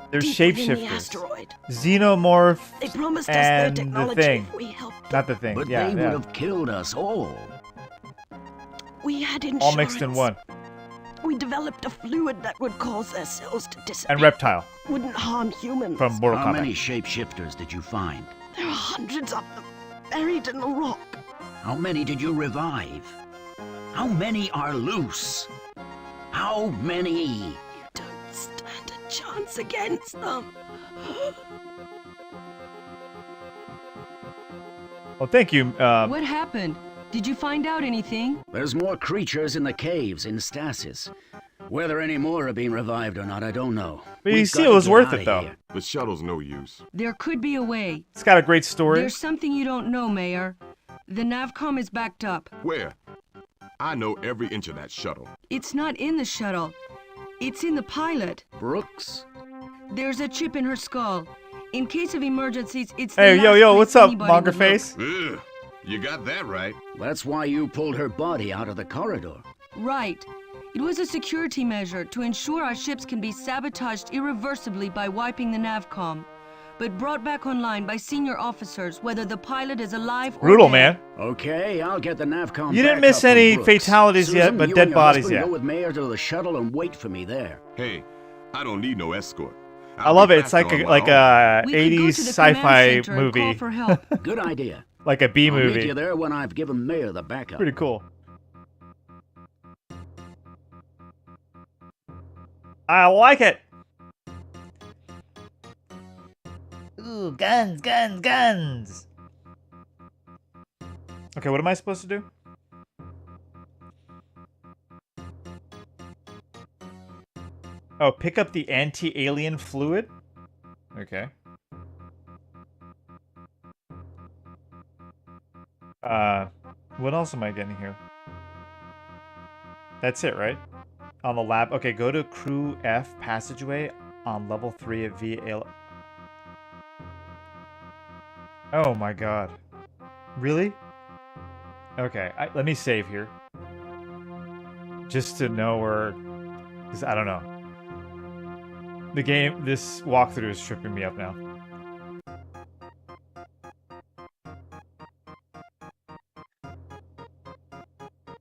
Speaker 1: They're
Speaker 11: deep within the
Speaker 1: shapeshifters.
Speaker 11: asteroid.
Speaker 1: Xenomorph.
Speaker 11: They promised us their
Speaker 1: and
Speaker 11: technology
Speaker 1: the thing.
Speaker 11: if we helped.
Speaker 1: Not the thing.
Speaker 8: But
Speaker 1: yeah,
Speaker 8: they
Speaker 1: yeah.
Speaker 8: would have killed us all.
Speaker 11: We had insurance.
Speaker 1: All mixed in one.
Speaker 11: We developed a fluid that would cause their cells to disappear.
Speaker 1: And Reptile.
Speaker 11: Wouldn't harm humans.
Speaker 1: From Mortal
Speaker 8: How
Speaker 1: Kombat.
Speaker 8: many shapeshifters did you find?
Speaker 11: There are hundreds of them, buried in the rock.
Speaker 8: How many did you revive? How many are loose? How many?
Speaker 11: You don't stand a chance against them.
Speaker 1: Well, thank you.
Speaker 12: What happened? Did you find out anything?
Speaker 8: There's more creatures in the caves in stasis. Whether any more are being revived or not, I don't know.
Speaker 1: But you
Speaker 8: We've
Speaker 1: see,
Speaker 8: got
Speaker 1: it
Speaker 8: to
Speaker 1: was
Speaker 8: get
Speaker 1: worth
Speaker 8: outta
Speaker 1: it, though.
Speaker 8: here.
Speaker 9: The shuttle's no use.
Speaker 12: There could be a way.
Speaker 1: It's got a great story.
Speaker 12: There's something you don't know, Mayor. The Navcom is backed up.
Speaker 9: Where? I know every inch of that shuttle.
Speaker 12: It's not in the shuttle. It's in the pilot.
Speaker 8: Brooks?
Speaker 12: There's a chip in her skull. In case of emergencies, it's the
Speaker 1: Hey, yo,
Speaker 12: last
Speaker 1: yo,
Speaker 12: place
Speaker 1: what's up,
Speaker 12: anybody
Speaker 1: Monger
Speaker 12: would look.
Speaker 1: Face?
Speaker 9: Ugh, you got that right.
Speaker 8: That's why you pulled her body out of the corridor.
Speaker 12: Right. It was a security measure to ensure our ships can be sabotaged irreversibly by wiping the Navcom, but brought back online by senior officers, whether the pilot is alive or
Speaker 1: Brutal,
Speaker 12: dead.
Speaker 1: man.
Speaker 8: Okay, I'll get the Navcom.
Speaker 1: You didn't
Speaker 8: back
Speaker 1: miss
Speaker 8: up from
Speaker 1: any
Speaker 8: Brooks.
Speaker 1: fatalities
Speaker 8: Susan,
Speaker 1: yet, but
Speaker 8: you
Speaker 1: dead
Speaker 8: and your
Speaker 1: bodies
Speaker 8: husband
Speaker 1: yet.
Speaker 8: Go with Mayor to the shuttle and wait for me there.
Speaker 9: Hey, I don't need no escort.
Speaker 1: I love it. It's like
Speaker 9: faster
Speaker 1: a
Speaker 9: on my own.
Speaker 12: We could go
Speaker 1: 80s
Speaker 12: to the command
Speaker 1: sci-fi
Speaker 12: center and call
Speaker 1: movie,
Speaker 12: for help.
Speaker 8: Good idea.
Speaker 1: like a B
Speaker 8: I'll meet
Speaker 1: movie.
Speaker 8: you there when I've given Mayor the backup.
Speaker 1: Pretty cool. I like it. Ooh, guns, guns, guns. Okay, what am I supposed to do? Oh, pick up the anti-alien fluid? Okay. What else am I getting here? That's it, right? On the lab. Okay, go to crew F passageway on level 3 of VA. Oh my god. Really? Okay, let me save here. Just to know where... Because I don't know. The game, this walkthrough is tripping me up now.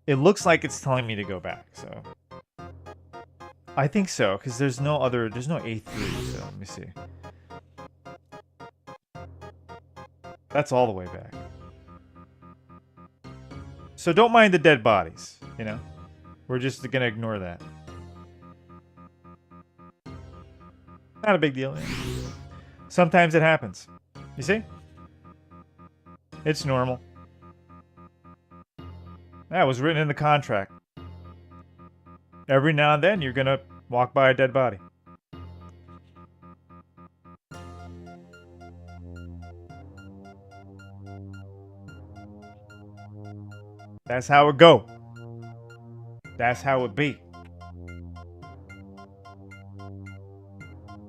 Speaker 1: It looks like it's telling me to go back, so... I think so, because there's no A3, so let me see. That's all the way back. So don't mind the dead bodies, you know? We're just gonna ignore that. Not a big deal. Man. Sometimes it happens. You see? It's normal. That was written in the contract. Every now and then, you're gonna walk by a dead body. That's how it go. That's how it be.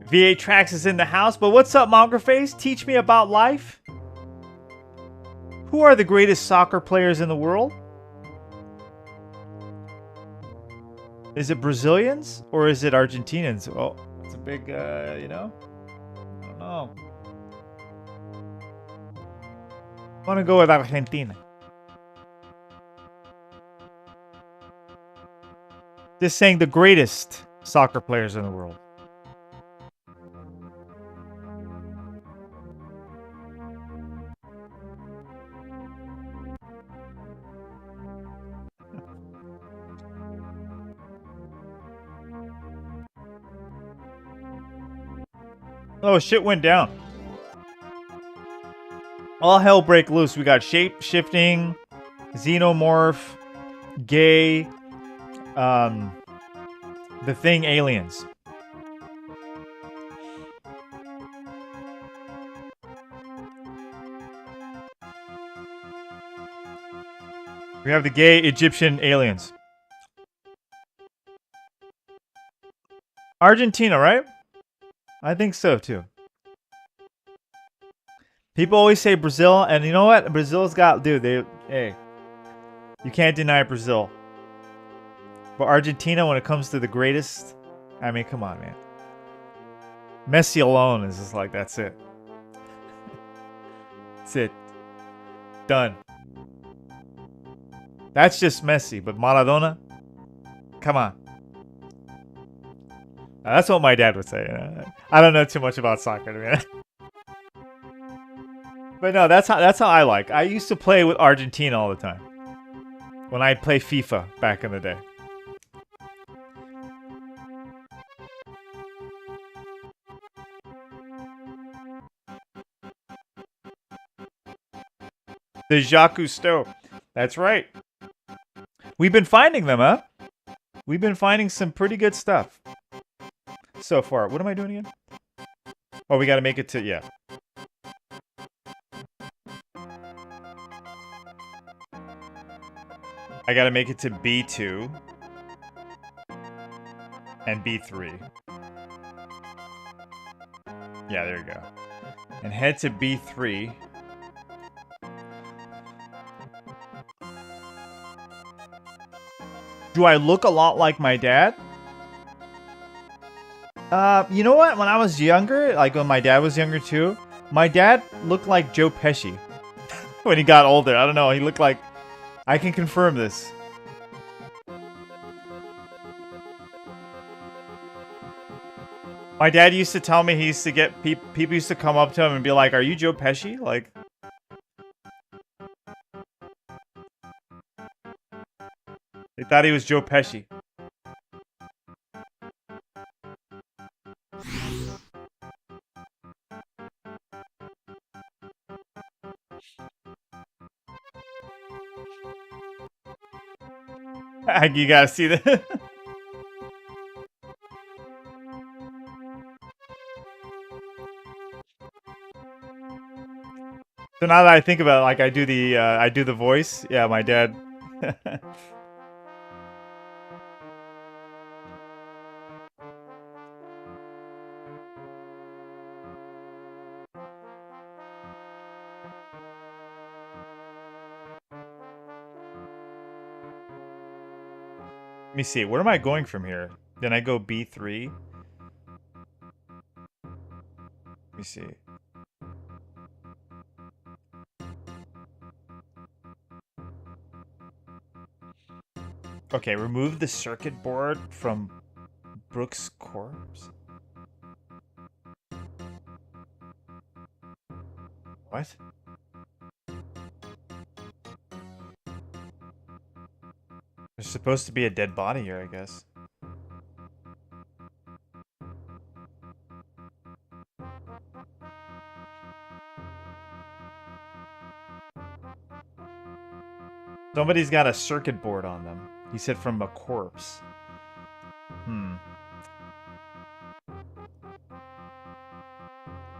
Speaker 1: VA Trax is in the house, but what's up, Mongerface? Teach me about life. Who are the greatest soccer players in the world? Is it Brazilians or is it Argentinians? Oh, it's a big, you know? I don't know. I want to go with Argentina. Just saying the greatest soccer players in the world. Oh, shit went down. All hell break loose. We got shape shifting, xenomorph, gay, the thing aliens. We have the gay Egyptian aliens. Argentina, right? I think so, too. People always say Brazil, and you know what? Brazil's got... Dude, hey. You can't deny Brazil. But Argentina, when it comes to the greatest... I mean, come on, man. Messi alone is just like, that's it. That's it. Done. That's just Messi, but Maradona? Come on. That's what my dad would say. I don't know too much about soccer, man. But no, that's how I like. I used to play with Argentina all the time. When I'd play FIFA back in the day. The Jacques Cousteau. That's right. We've been finding them, huh? We've been finding some pretty good stuff. So far. What am I doing again? Oh, we gotta make it to... Yeah. I gotta make it to B2. And B3. Yeah, there you go. And head to B3. Do I look a lot like my dad? You know what? When I was younger, like when my dad was younger too, my dad looked like Joe Pesci. When he got older. I don't know. He looked like... I can confirm this. My dad used to tell me he used to get... People used to come up to him and be like, "Are you Joe Pesci?" Like... They thought he was Joe Pesci. You gotta see that. So now that I think about it, like I do the voice. Yeah, my dad. me see. Where am I going from here? Then I go B3. Let me see. Okay, remove the circuit board from Brooks' corpse. What? There's supposed to be a dead body here, I guess. Somebody's got a circuit board on them. He said from a corpse. I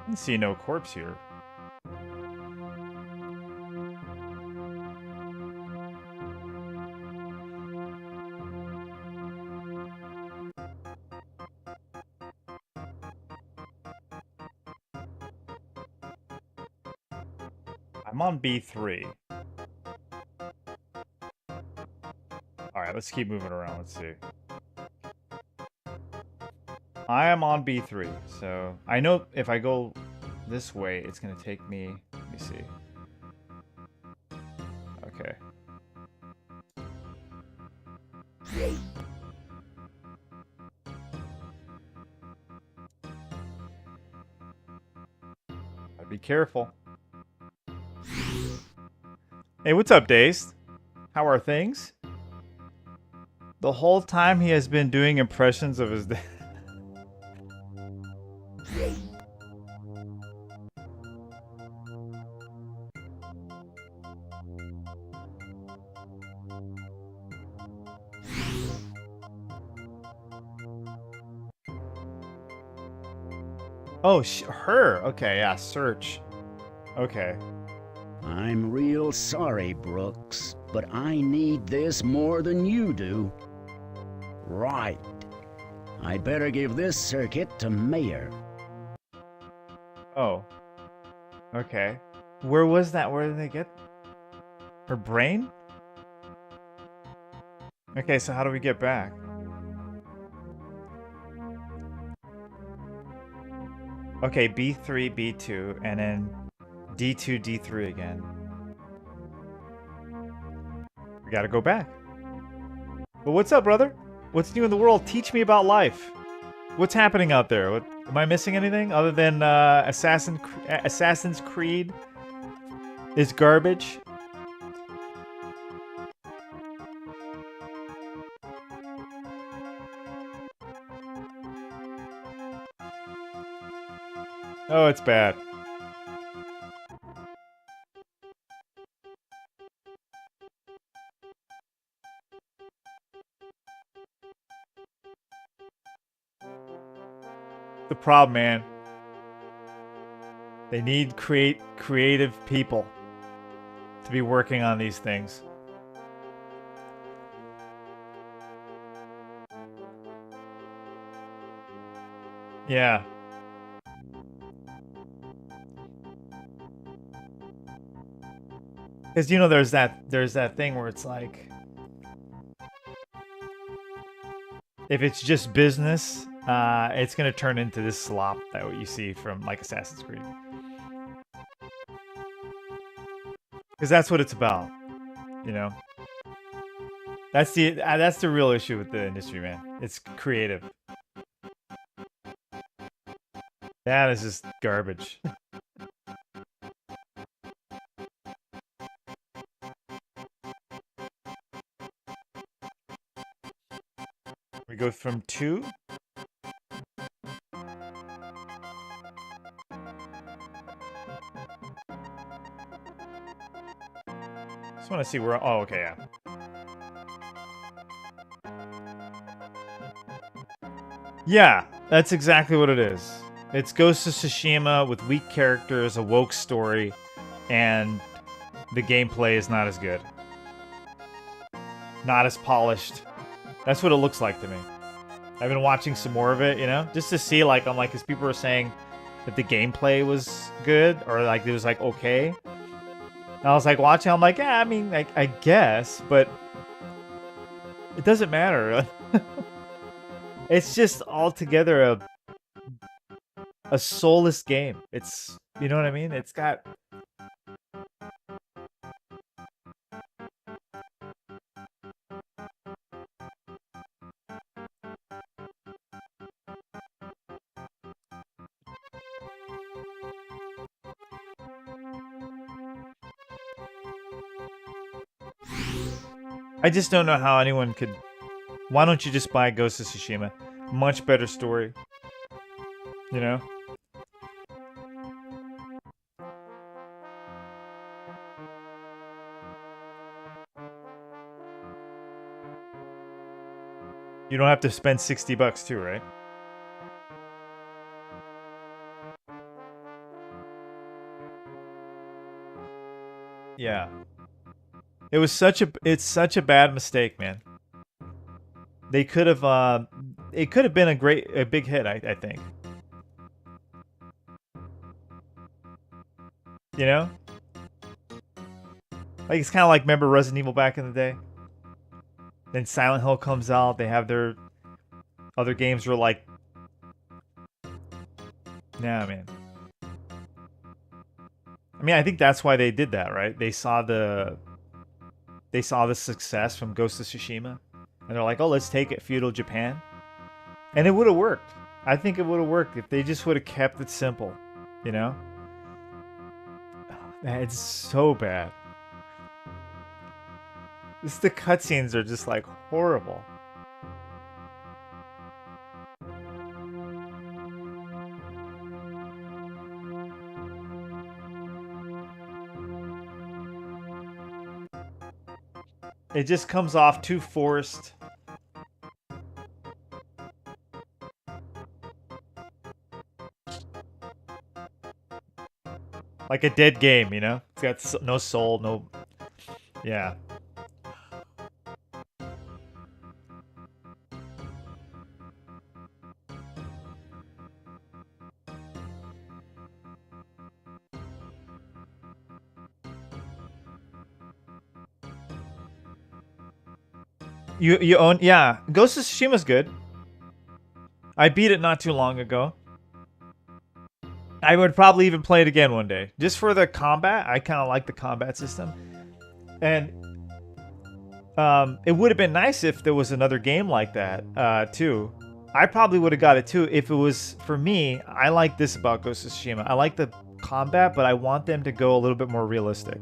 Speaker 1: didn't see no corpse here. I'm on B3. Alright, let's keep moving around. Let's see. I am on B3, so I know if I go this way, it's going to take me... Let me see. Okay. Be careful. Hey, what's up, Dazed? How are things? The whole time he has been doing impressions of his dad. Oh, her. Okay, yeah, search. Okay.
Speaker 8: I'm real sorry, Brooks, but I need this more than you do. Right. I better give this circuit to Mayor.
Speaker 1: Oh. Okay. Where was that? Where did they get her brain? Okay, so how do we get back? Okay, B3, B2, and then D2, D3 again. We gotta go back. But what's up, brother? What's new in the world? Teach me about life. What's happening out there? Am I missing anything other than Assassin's Creed is garbage? Oh, it's bad. The problem, man. They need creative people to be working on these things. Yeah. Because you know there's that thing where it's like if it's just business, it's gonna turn into this slop that what you see from like Assassin's Creed. Because that's what it's about, you know. That's the real issue with the industry, man. It's creative. That is just garbage. We go from 2. Just want to see where. Oh, okay, yeah. Yeah, that's exactly what it is. It's Ghost of Tsushima with weak characters, a woke story, and the gameplay is not as good. Not as polished. That's what it looks like to me. I've been watching some more of it, you know, just to see, like, I'm like, because people are saying that the gameplay was good, or like it was like okay. And I was like watching, I'm like, yeah, I mean, I guess, but It doesn't matter. It's just altogether a soulless game. It's, you know what I mean? It's got... I just don't know how anyone could... Why don't you just buy Ghost of Tsushima? Much better story. You know? You don't have to spend $60 too, right? Yeah. It's such a bad mistake, man. They could have it could have been a big hit, I think. You know? Like, it's kind of like, remember Resident Evil back in the day? Then Silent Hill comes out, they have their other games were like, nah, man. I mean, I think that's why they did that, right? They saw the success from Ghost of Tsushima, and they're like, oh, let's take it feudal Japan. And it would have worked. I think it would have worked if they just would have kept it simple, you know? It's so bad. The cutscenes are just like horrible. It just comes off too forced. Like a dead game, you know? It's got no soul, no... Yeah. You own... Yeah. Ghost of Tsushima's good. I beat it not too long ago. I would probably even play it again one day. Just for the combat. I kind of like the combat system. And it would have been nice if there was another game like that, too. I probably would have got it, too, if it was... For me, I like this about Ghost of Tsushima. I like the combat, but I want them to go a little bit more realistic.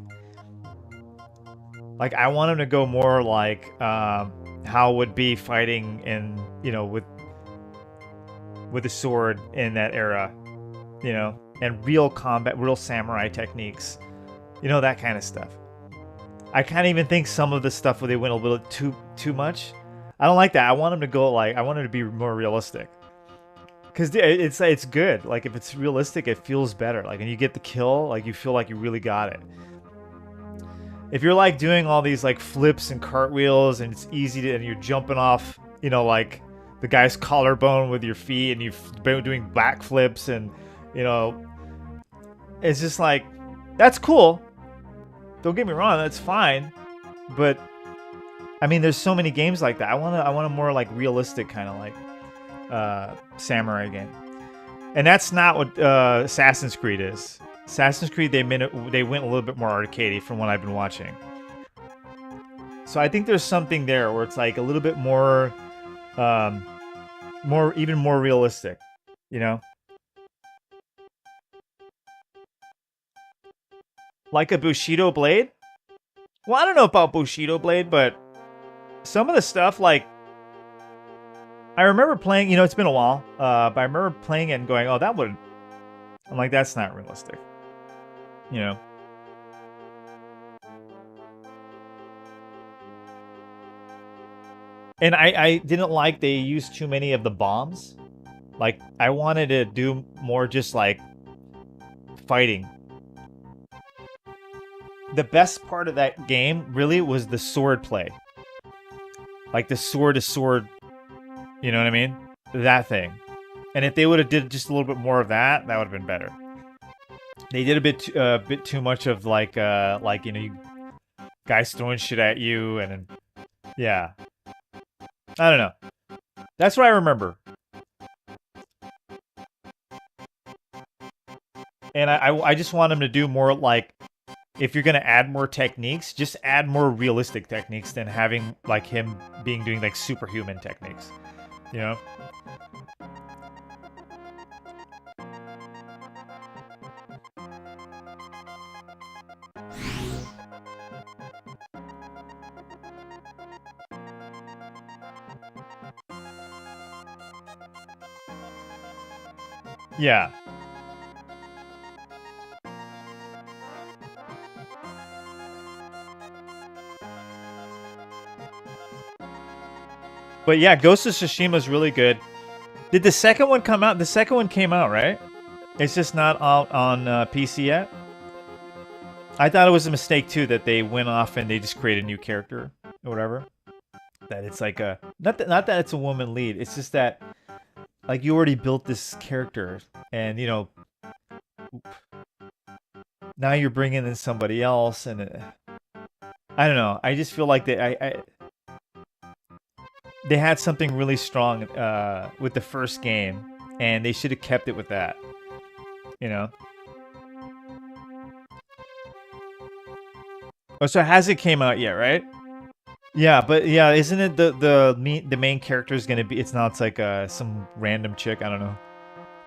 Speaker 1: Like, I want them to go more like how it would be fighting in, you know, with a sword in that era. You know, and real combat, real samurai techniques, you know, that kind of stuff. I can't even think some of the stuff where they went a little too much. I don't like that. I want them to go like, I want them to be more realistic, because it's good. Like, if it's realistic, it feels better. Like, when you get the kill, like, you feel like you really got it. If you're like doing all these like flips and cartwheels, and it's easy to, and you're jumping off, you know, like the guy's collarbone with your feet, and you've been doing backflips, and you know, it's just like, that's cool. Don't get me wrong, that's fine. But I mean, there's so many games like that. I want a more like realistic kind of like samurai game. And that's not what Assassin's Creed is. Assassin's Creed, they went a little bit more arcadey from what I've been watching. So I think there's something there where it's like a little bit more even more realistic, you know? Like a Bushido blade? Well, I don't know about Bushido blade, but some of the stuff, like, I remember playing, you know, it's been a while, but I remember playing it and going, oh, that would... I'm like, that's not realistic. You know? And I didn't like they used too many of the bombs. Like, I wanted to do more just, like, fighting. The best part of that game, really, was the sword play. Like, the sword-to-sword, you know what I mean? That thing. And if they would have did just a little bit more of that, that would have been better. They did a bit too much of, like, you know, guys throwing shit at you, and yeah. I don't know. That's what I remember. And I just want him to do more like, if you're gonna add more techniques, just add more realistic techniques than having like him doing like superhuman techniques. You know? Yeah. But yeah, Ghost of Tsushima is really good. Did the second one come out? The second one came out, right? It's just not out on PC yet. I thought it was a mistake too that they went off and they just created a new character or whatever. That it's like a not that it's a woman lead. It's just that like you already built this character, and you know now you're bringing in somebody else, and I don't know. I just feel like they had something really strong with the first game, and they should have kept it with that. You know. Oh, so it hasn't came out yet, right? Yeah, but yeah, isn't it the main character is gonna be? It's not. It's like some random chick. I don't know,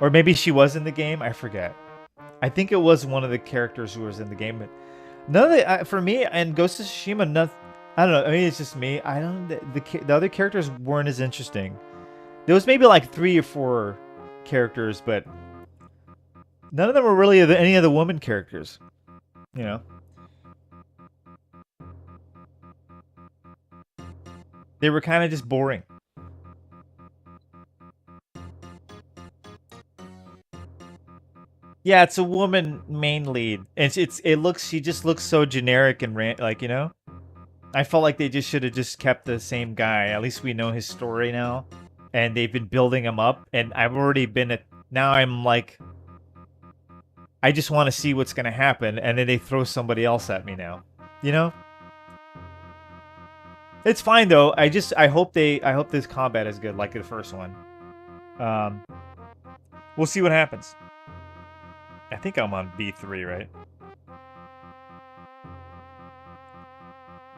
Speaker 1: or maybe she was in the game. I forget. I think it was one of the characters who was in the game, but none of the for me and Ghost of Tsushima. I don't know. I mean, it's just me. I don't. The other characters weren't as interesting. There was maybe like 3 or 4 characters, but none of them were really any of the woman characters. You know. They were kind of just boring. Yeah, it's a woman main lead. And she just looks so generic and like, you know? I felt like they just should have just kept the same guy. At least we know his story now. And they've been building him up, and I've already been now I'm like, I just want to see what's going to happen, and then they throw somebody else at me now. You know? It's fine though. I hope this combat is good like the first one. We'll see what happens. I think I'm on B3, right?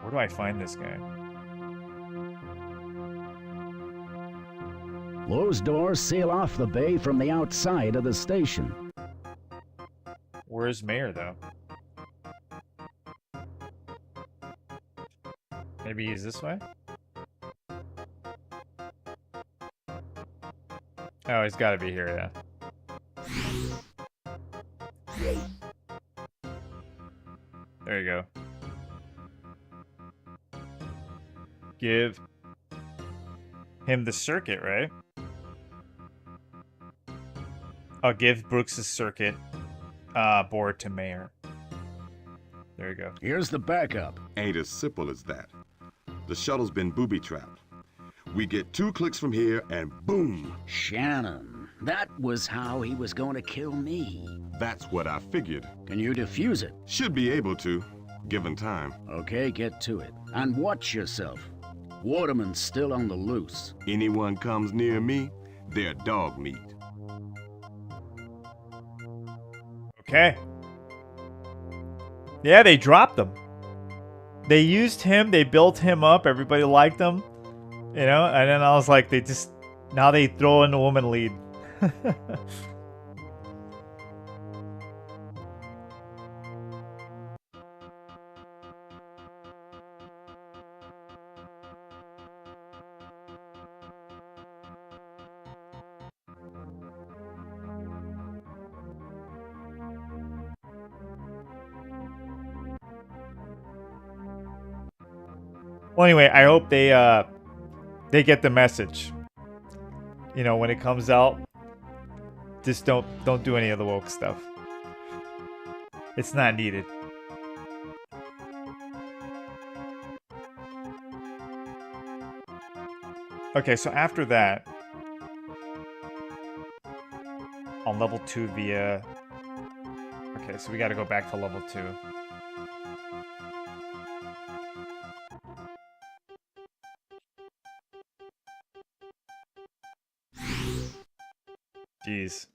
Speaker 1: Where do I find this guy?
Speaker 8: Those doors seal off the bay from the outside of the station.
Speaker 1: Where's Mayor though? Maybe he's this way? Oh, he's got to be here, yeah. There you go. Give him the circuit, right? I'll give Brooks' circuit board to Mayor. There you go.
Speaker 8: Here's the backup.
Speaker 9: Ain't as simple as that. The shuttle's been booby-trapped. We get 2 clicks from here and boom!
Speaker 8: Shannon, that was how he was going to kill me.
Speaker 9: That's what I figured.
Speaker 8: Can you defuse it?
Speaker 9: Should be able to, given time.
Speaker 8: Okay, get to it. And watch yourself. Waterman's still on the loose.
Speaker 9: Anyone comes near me, they're dog meat.
Speaker 1: Okay. Yeah, they dropped him. They used him, they built him up, everybody liked him. You know, and then I was like, now they throw in the woman lead. Well, anyway, I hope they get the message. You know, when it comes out, just don't do any of the woke stuff. It's not needed. Okay, so after that, on level 2 via... Okay, so we gotta go back to level 2. Jeez.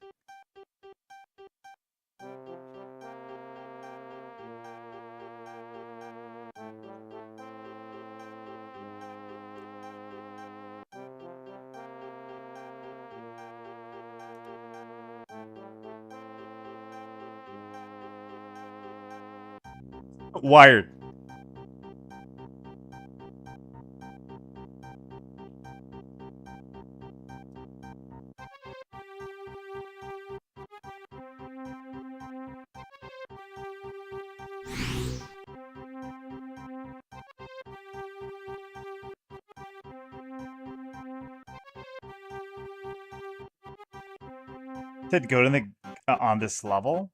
Speaker 1: Wired. Said go to the on this level.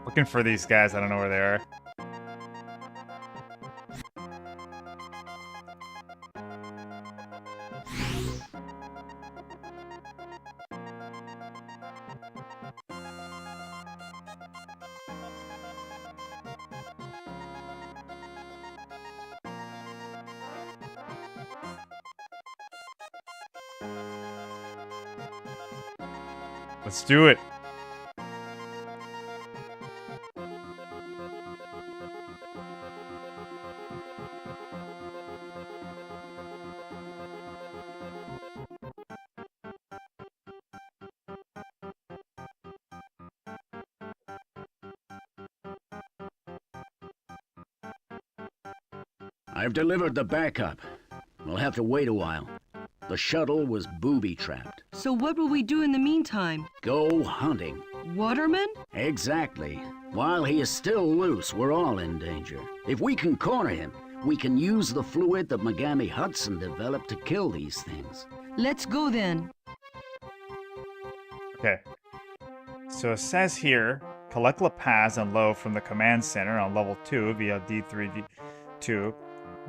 Speaker 1: Looking for these guys. I don't know where they are. Let's do it.
Speaker 8: I've delivered the backup. We'll have to wait a while. The shuttle was booby-trapped.
Speaker 12: So what will we do in the meantime?
Speaker 8: Go hunting.
Speaker 12: Waterman?
Speaker 8: Exactly. While he is still loose, we're all in danger. If we can corner him, we can use the fluid that Megami Hudson developed to kill these things.
Speaker 12: Let's go then.
Speaker 1: Okay. So it says here, collect La Paz and Lo from the command center on level 2 via D3D2.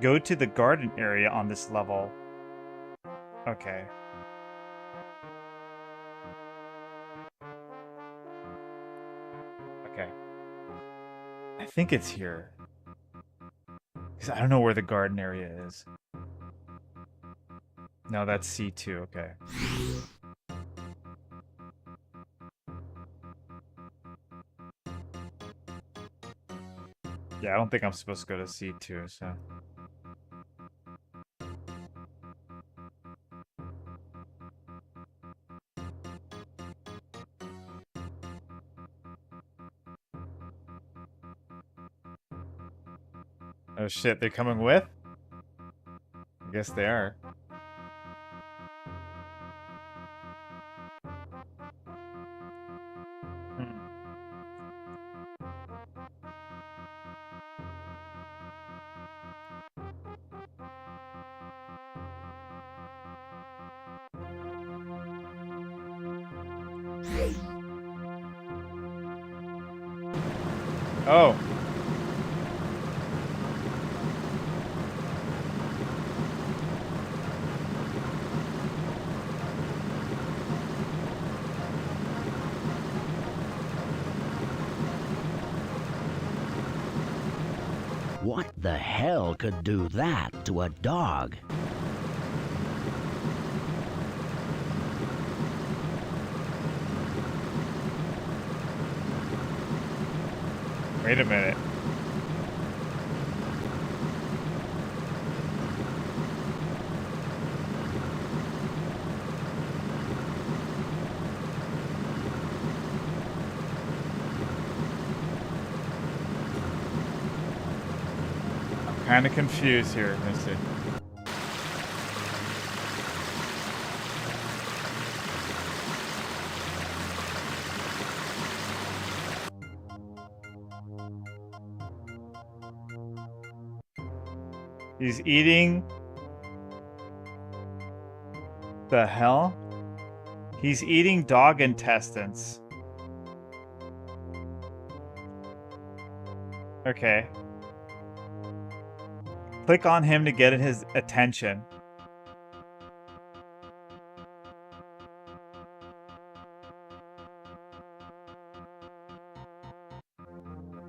Speaker 1: Go to the garden area on this level. Okay. Okay. I think it's here. Because I don't know where the garden area is. No, that's C2. Okay. Yeah, I don't think I'm supposed to go to C2, so... Oh shit, they're coming with? I guess they are. Oh.
Speaker 8: What the hell could do that to a dog?
Speaker 1: Wait a minute. I'm kind of confused here, Missy. He's eating... The hell? He's eating dog intestines. Okay. Click on him to get his attention.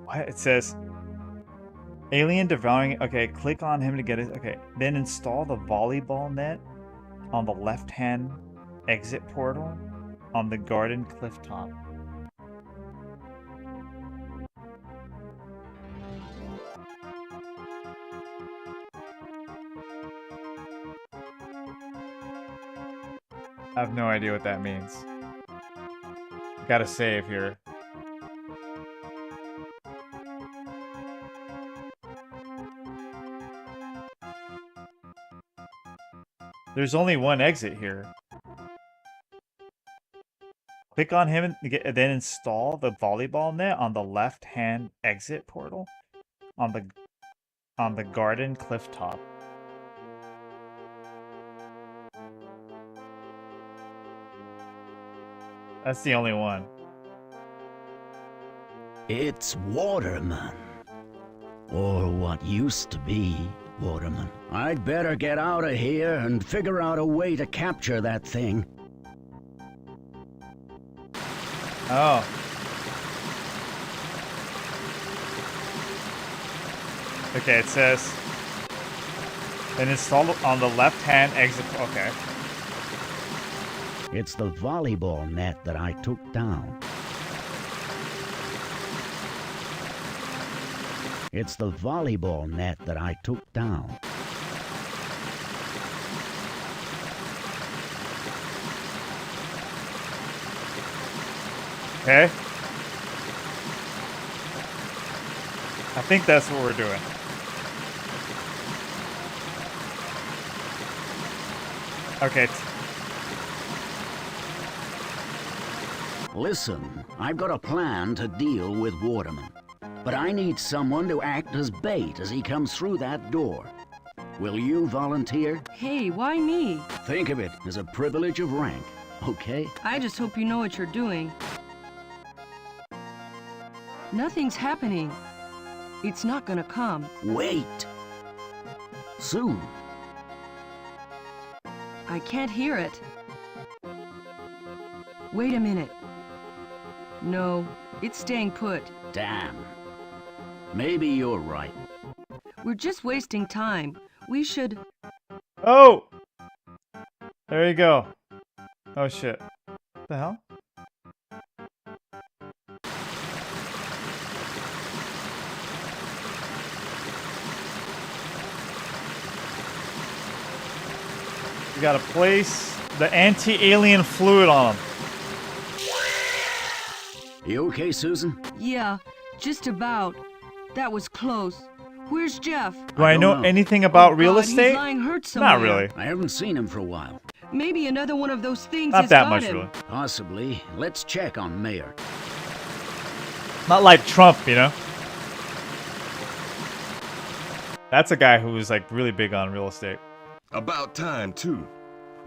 Speaker 1: What? It says alien devouring. Okay, click on him to get it. Okay, then install the volleyball net on the left-hand exit portal on the garden cliff top. I have no idea what that means. Gotta save here. There's only one exit here. Click on him and then install the volleyball net on the left-hand exit portal on the garden cliff top. That's the only one.
Speaker 8: It's Waterman. Or what used to be Waterman. I'd better get out of here and figure out a way to capture that thing.
Speaker 1: Oh. Okay, it says then install it on the left-hand exit. Okay.
Speaker 8: It's the volleyball net that I took down. It's the volleyball net that I took down.
Speaker 1: Okay. I think that's what we're doing. Okay.
Speaker 8: Listen, I've got a plan to deal with Waterman. But I need someone to act as bait as he comes through that door. Will you volunteer?
Speaker 12: Hey, why me?
Speaker 8: Think of it as a privilege of rank, okay?
Speaker 12: I just hope you know what you're doing. Nothing's happening. It's not gonna come.
Speaker 8: Wait! Soon.
Speaker 12: I can't hear it. Wait a minute. No, it's staying put.
Speaker 8: Damn. Maybe you're right.
Speaker 12: We're just wasting time. We should...
Speaker 1: Oh! There you go. Oh shit. What the hell? We gotta place the anti-alien fluid on him.
Speaker 8: You okay, Susan?
Speaker 12: Yeah, just about. That was close. Where's Jeff?
Speaker 1: Do I know anything about real
Speaker 12: God,
Speaker 1: estate?
Speaker 12: He's lying hurt somewhere.
Speaker 1: Not really.
Speaker 8: I haven't seen him for a while.
Speaker 12: Maybe another one of those things
Speaker 1: Not
Speaker 12: has
Speaker 1: that
Speaker 12: got
Speaker 1: much,
Speaker 12: him.
Speaker 1: really.
Speaker 8: Possibly. Let's check on Mayor.
Speaker 1: Not like Trump, you know? That's a guy who was like really big on real estate.
Speaker 9: About time, too.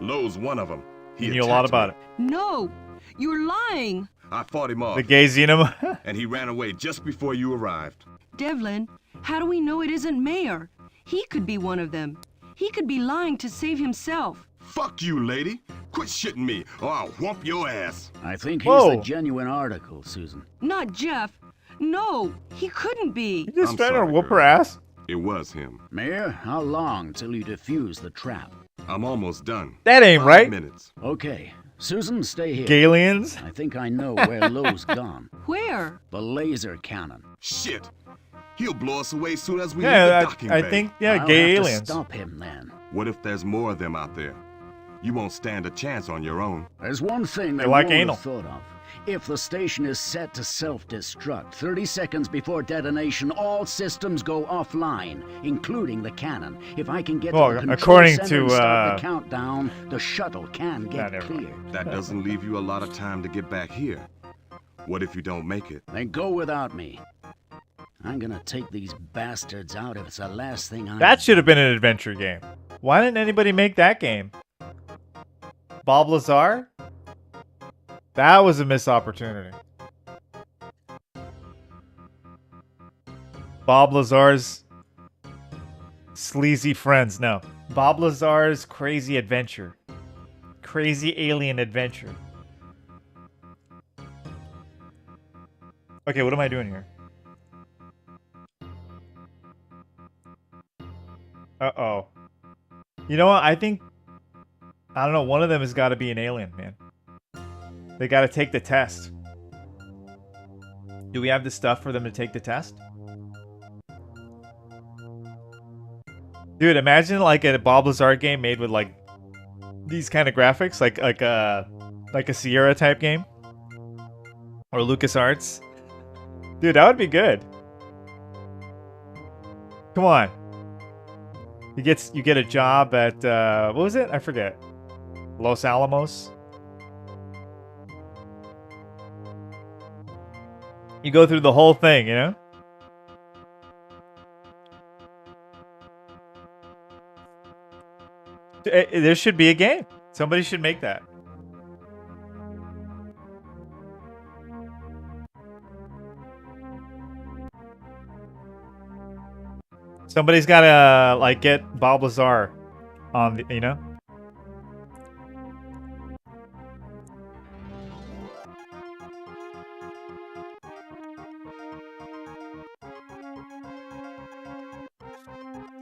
Speaker 9: Lowe's one of them.
Speaker 1: He knew a lot about it.
Speaker 12: No, you're lying.
Speaker 9: I fought him off.
Speaker 1: The gay xenoma.
Speaker 9: And he ran away just before you arrived.
Speaker 12: Devlin, how do we know it isn't Mayor? He could be one of them. He could be lying to save himself.
Speaker 9: Fuck you, lady. Quit shitting me, or I'll whump your ass.
Speaker 8: I think he's the genuine article, Susan.
Speaker 12: Not Jeff. No, he couldn't be.
Speaker 1: You just trying to whoop her ass?
Speaker 9: It was him.
Speaker 8: Mayor, how long till you defuse the trap?
Speaker 9: I'm almost done.
Speaker 1: That ain't
Speaker 9: 5
Speaker 1: right.
Speaker 9: minutes.
Speaker 8: Okay. Susan, stay here.
Speaker 1: Galians?
Speaker 8: I think I know where Lowe's gone.
Speaker 12: Where?
Speaker 8: The laser cannon.
Speaker 9: Shit. He'll blow us away soon as we
Speaker 1: Yeah,
Speaker 9: leave the docking
Speaker 1: I
Speaker 9: bay.
Speaker 1: think, yeah,
Speaker 8: I'll
Speaker 1: gay
Speaker 8: have to
Speaker 1: aliens.
Speaker 8: stop him then.
Speaker 9: What if there's more of them out there? You won't stand a chance on your own.
Speaker 8: There's one thing
Speaker 1: They
Speaker 8: that
Speaker 1: like
Speaker 8: won't
Speaker 1: anal.
Speaker 8: have thought of. If the station is set to self-destruct, 30 seconds before detonation, all systems go offline, including the cannon. If I can get
Speaker 1: Well,
Speaker 8: to the control
Speaker 1: according
Speaker 8: center
Speaker 1: to,
Speaker 8: and start the countdown, the shuttle can get
Speaker 1: never
Speaker 8: clear.
Speaker 9: That doesn't leave you a lot of time to get back here. What if you don't make it?
Speaker 8: Then go without me. I'm gonna take these bastards out if it's the last thing I...
Speaker 1: That should have been an adventure game. Why didn't anybody make that game? Bob Lazar? That was a missed opportunity. Bob Lazar's sleazy friends. No. Bob Lazar's crazy adventure. Crazy alien adventure. Okay, what am I doing here? Uh-oh. You know what? I think, I don't know, one of them has got to be an alien, man. They got to take the test. Do we have the stuff for them to take the test? Dude, imagine like a Bob Lazar game made with like these kind of graphics, like a Sierra type game or LucasArts. Dude, that would be good. Come on. You get a job at what was it? I forget. Los Alamos. You go through the whole thing, you know? There should be a game. Somebody should make that. Somebody's gotta like get Bob Lazar on the, you know?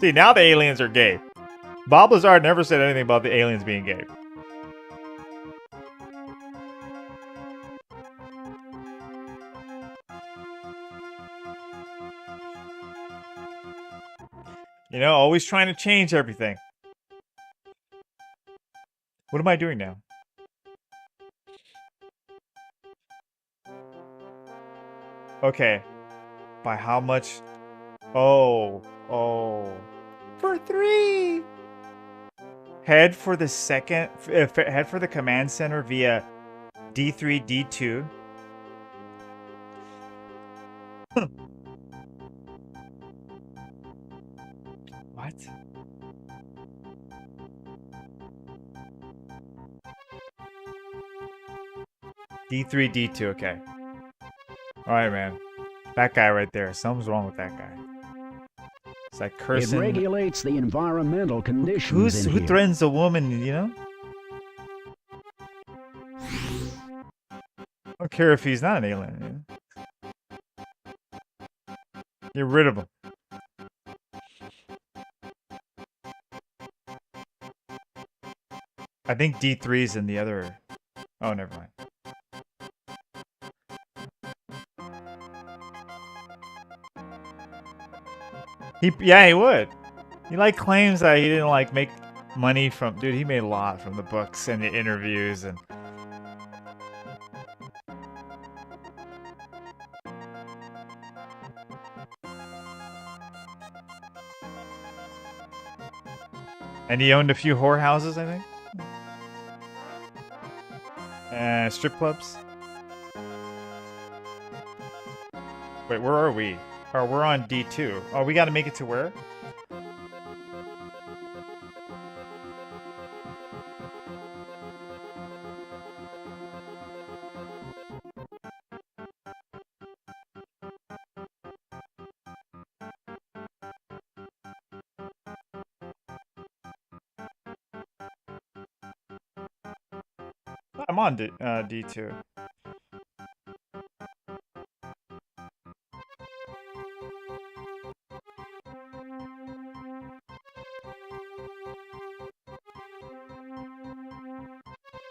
Speaker 1: See, now the aliens are gay. Bob Lazar never said anything about the aliens being gay. You know, always trying to change everything. What am I doing now? Okay. By how much? Oh. For 3! Head for the head for the command center via D3, D2. What? D3, D2, okay. Alright, man. That guy right there. Something's wrong with that guy. It's like cursing.
Speaker 8: It regulates the environmental conditions
Speaker 1: Who threatens a woman, you know? I don't care if he's not an alien. Get rid of him. I think D3's in the other... Oh, never mind. Yeah, he would. He like claims that he didn't like make money from... Dude, he made a lot from the books and the interviews and... And he owned a few whorehouses, I think. Strip clubs. Wait, where are we? Oh, we're on D2. Oh, we gotta make it to where? I'm on D2.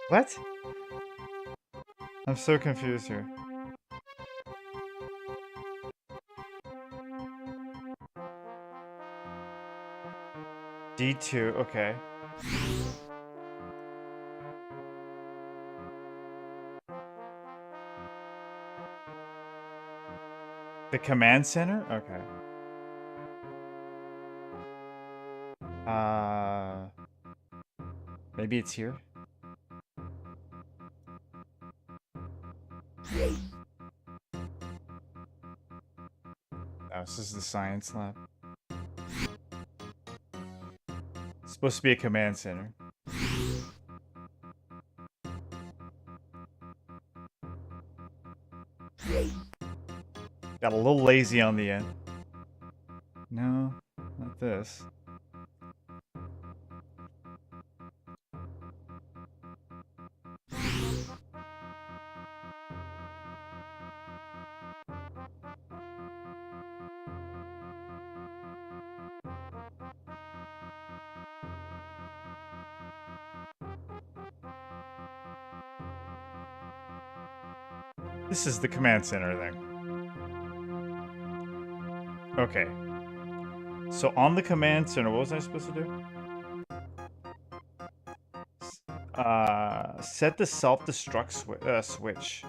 Speaker 1: What? I'm so confused here. D2, okay. The command center? Okay. Maybe it's here? Oh, this is the science lab. It's supposed to be a command center. Got a little lazy on the end. No, not this. This is the command center thing. Okay. So on the command center, what was I supposed to do? Set the self-destruct switch.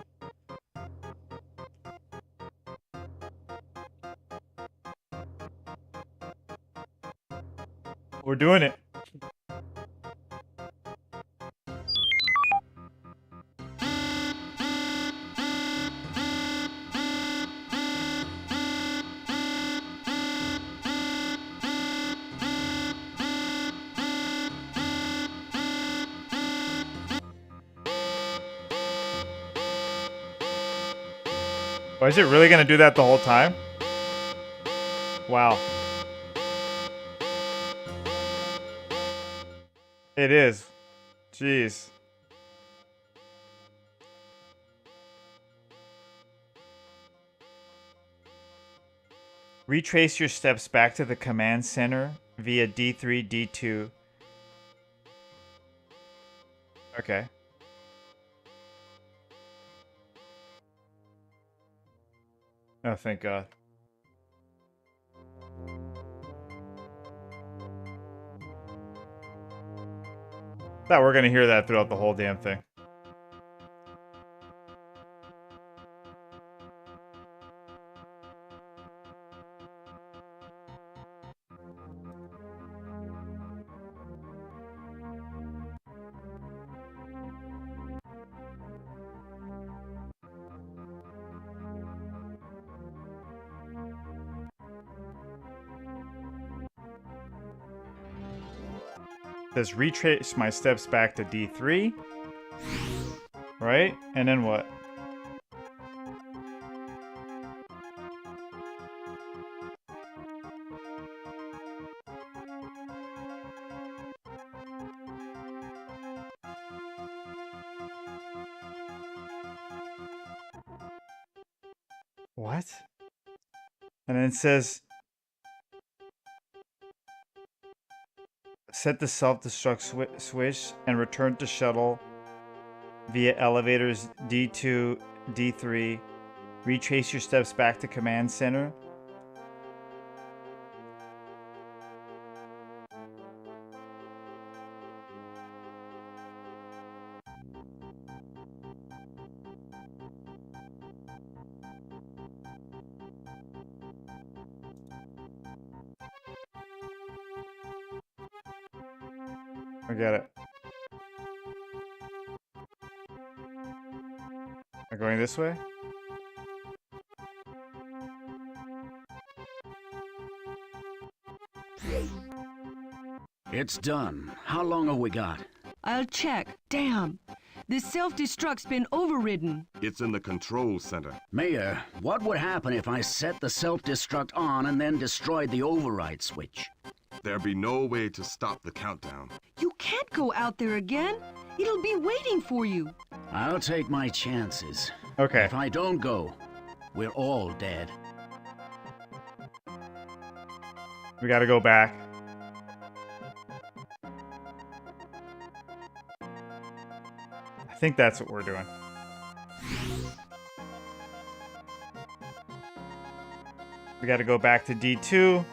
Speaker 1: We're doing it. Oh, is it really gonna do that the whole time? Wow. It is. Jeez. Retrace your steps back to the command center via D3, D2. Okay. Oh, thank God. Thought we're gonna hear that throughout the whole damn thing. Says retrace my steps back to D3. Right? And then what? What? And then it says set the self-destruct switch and return to shuttle via elevators D2, D3. Retrace your steps back to command center. I get it. Am I going this way?
Speaker 8: It's done. How long have we got?
Speaker 12: I'll check. Damn. This self-destruct's been overridden.
Speaker 9: It's in the control center.
Speaker 8: Mayor, what would happen if I set the self-destruct on and then destroyed the override switch?
Speaker 9: There'd be no way to stop the countdown.
Speaker 12: You can't go out there again. It'll be waiting for you.
Speaker 8: I'll take my chances.
Speaker 1: Okay.
Speaker 8: If I don't go, we're all dead.
Speaker 1: We gotta go back. I think that's what we're doing. We gotta go back to D2.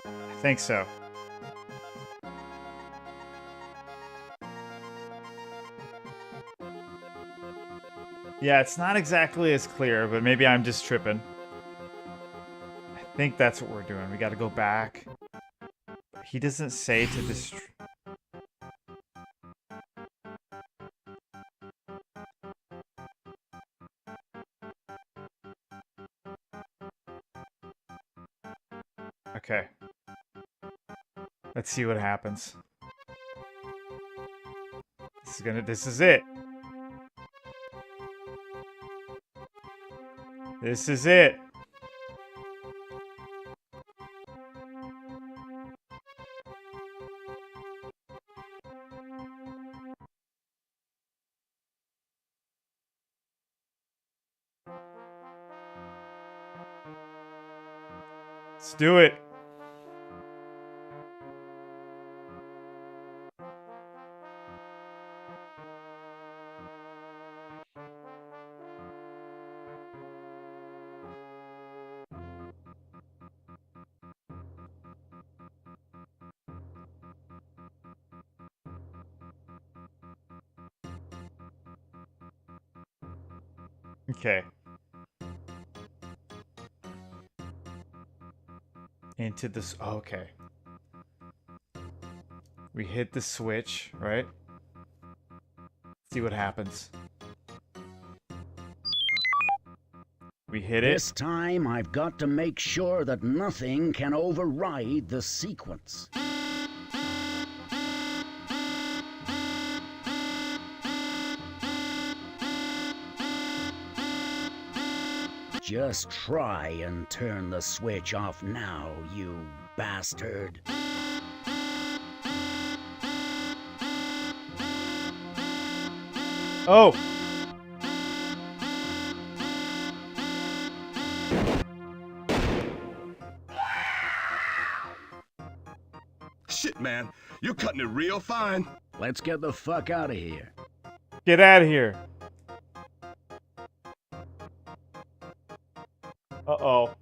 Speaker 1: I think so. Yeah, it's not exactly as clear, but maybe I'm just tripping. I think that's what we're doing. We gotta go back. He doesn't say to destroy. Okay. Let's see what happens. This is it. This is it. Let's do it. Okay. Into this. Oh, okay. We hit the switch, right? See what happens. We hit it.
Speaker 8: This time I've got to make sure that nothing can override the sequence. Just try and turn the switch off now, you bastard.
Speaker 1: Oh!
Speaker 9: Shit, man. You're cutting it real fine.
Speaker 8: Let's get the fuck out of here.
Speaker 1: Get out of here. Uh-oh.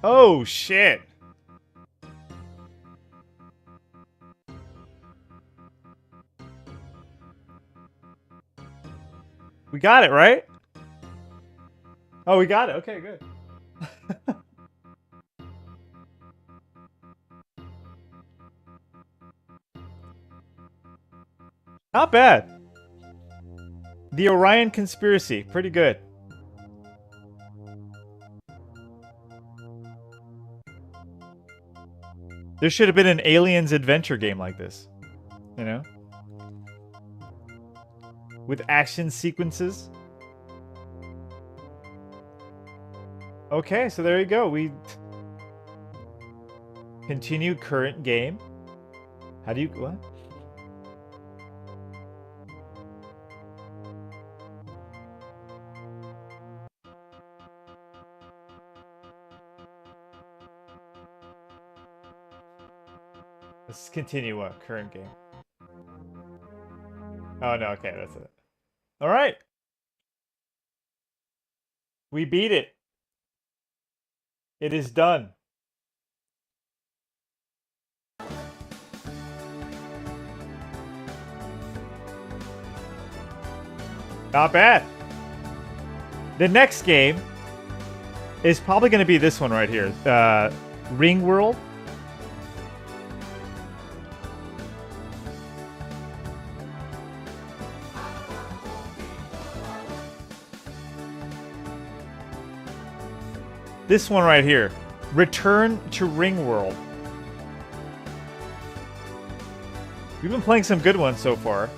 Speaker 1: Oh, shit. We got it, right? Oh, we got it. Okay, good. Not bad. The Orion conspiracy. Pretty good. There should have been an aliens adventure game like this. You know? With action sequences. Okay, so there you go. We continue current game. How do you... What? Let's continue what? Current game. Oh, no. Okay, that's it. All right. We beat it. It is done. Not bad. The next game is probably going to be this one right here. Ring World. This one right here. Return to Ring World. We've been playing some good ones so far.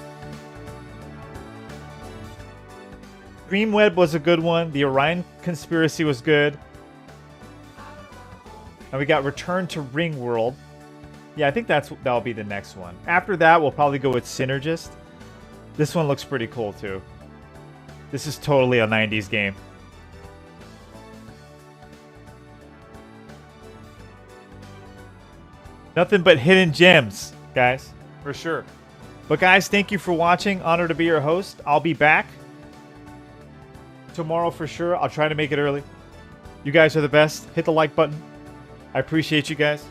Speaker 1: Dreamweb was a good one. The Orion Conspiracy was good. And we got Return to Ring World. Yeah, I think that'll be the next one. After that, we'll probably go with Synergist. This one looks pretty cool too. This is totally a 90s game. Nothing but hidden gems, guys, for sure. But guys, thank you for watching. Honor to be your host. I'll be back tomorrow for sure. I'll try to make it early. You guys are the best. Hit the like button. I appreciate you guys.